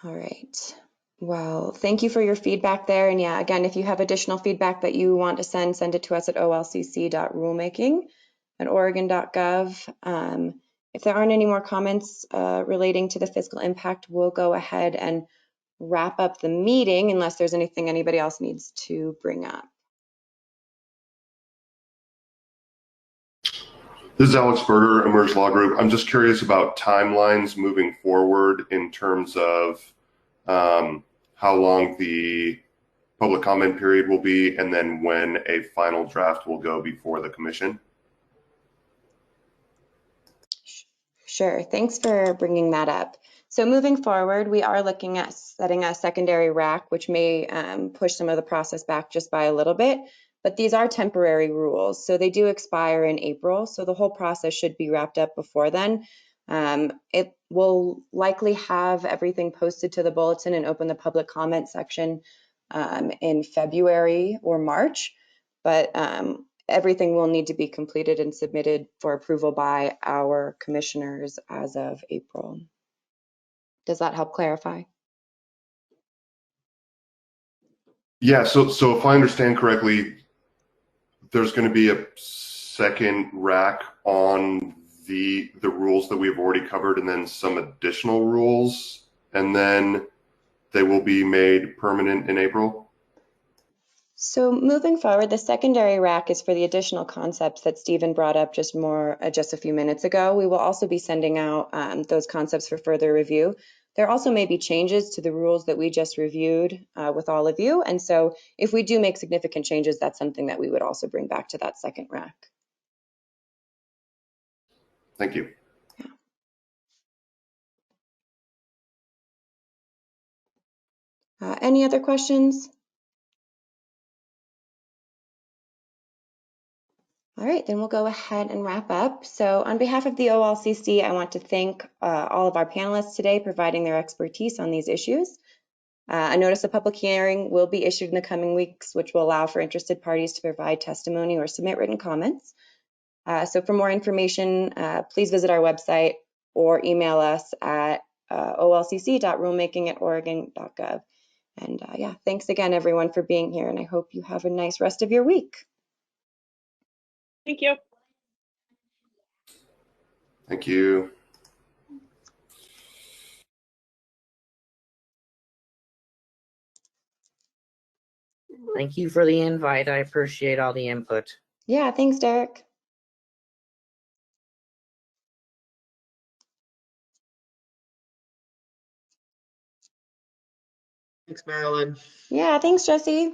All right. Well, thank you for your feedback there. And yeah, again, if you have additional feedback that you want to send it to us at olcc.rulemaking@oregon.gov. If there aren't any more comments relating to the fiscal impact, we'll go ahead and wrap up the meeting unless there's anything anybody else needs to bring up. This is Alex Berger, Emerge Law Group. I'm just curious about timelines moving forward in terms of how long the public comment period will be, and then when a final draft will go before the commission. Sure, thanks for bringing that up. So moving forward, we are looking at setting a secondary rack, which may push some of the process back just by a little bit, but these are temporary rules. So they do expire in April, so the whole process should be wrapped up before then. It will likely have everything posted to the bulletin and open the public comment section in February or March, but everything will need to be completed and submitted for approval by our commissioners as of April. Does that help clarify? Yeah, so if I understand correctly, there's going to be a second rack on the rules that we've already covered, and then some additional rules, and then they will be made permanent in April? So moving forward, the secondary rack is for the additional concepts that Stephen brought up just a few minutes ago. We will also be sending out those concepts for further review. There also may be changes to the rules that we just reviewed with all of you. And so if we do make significant changes, that's something that we would also bring back to that second rack. Thank you. Any other questions? All right, then we'll go ahead and wrap up. So on behalf of the OLCC, I want to thank all of our panelists today providing their expertise on these issues. A notice of public hearing will be issued in the coming weeks, which will allow for interested parties to provide testimony or submit written comments. So for more information, please visit our website or email us at olcc.rulemaking@oregon.gov. And yeah, thanks again, everyone, for being here. And I hope you have a nice rest of your week. Thank you. Thank you. Thank you for the invite. I appreciate all the input. Yeah, thanks, Derek. Thanks, Marilyn. Yeah, thanks, Jesse.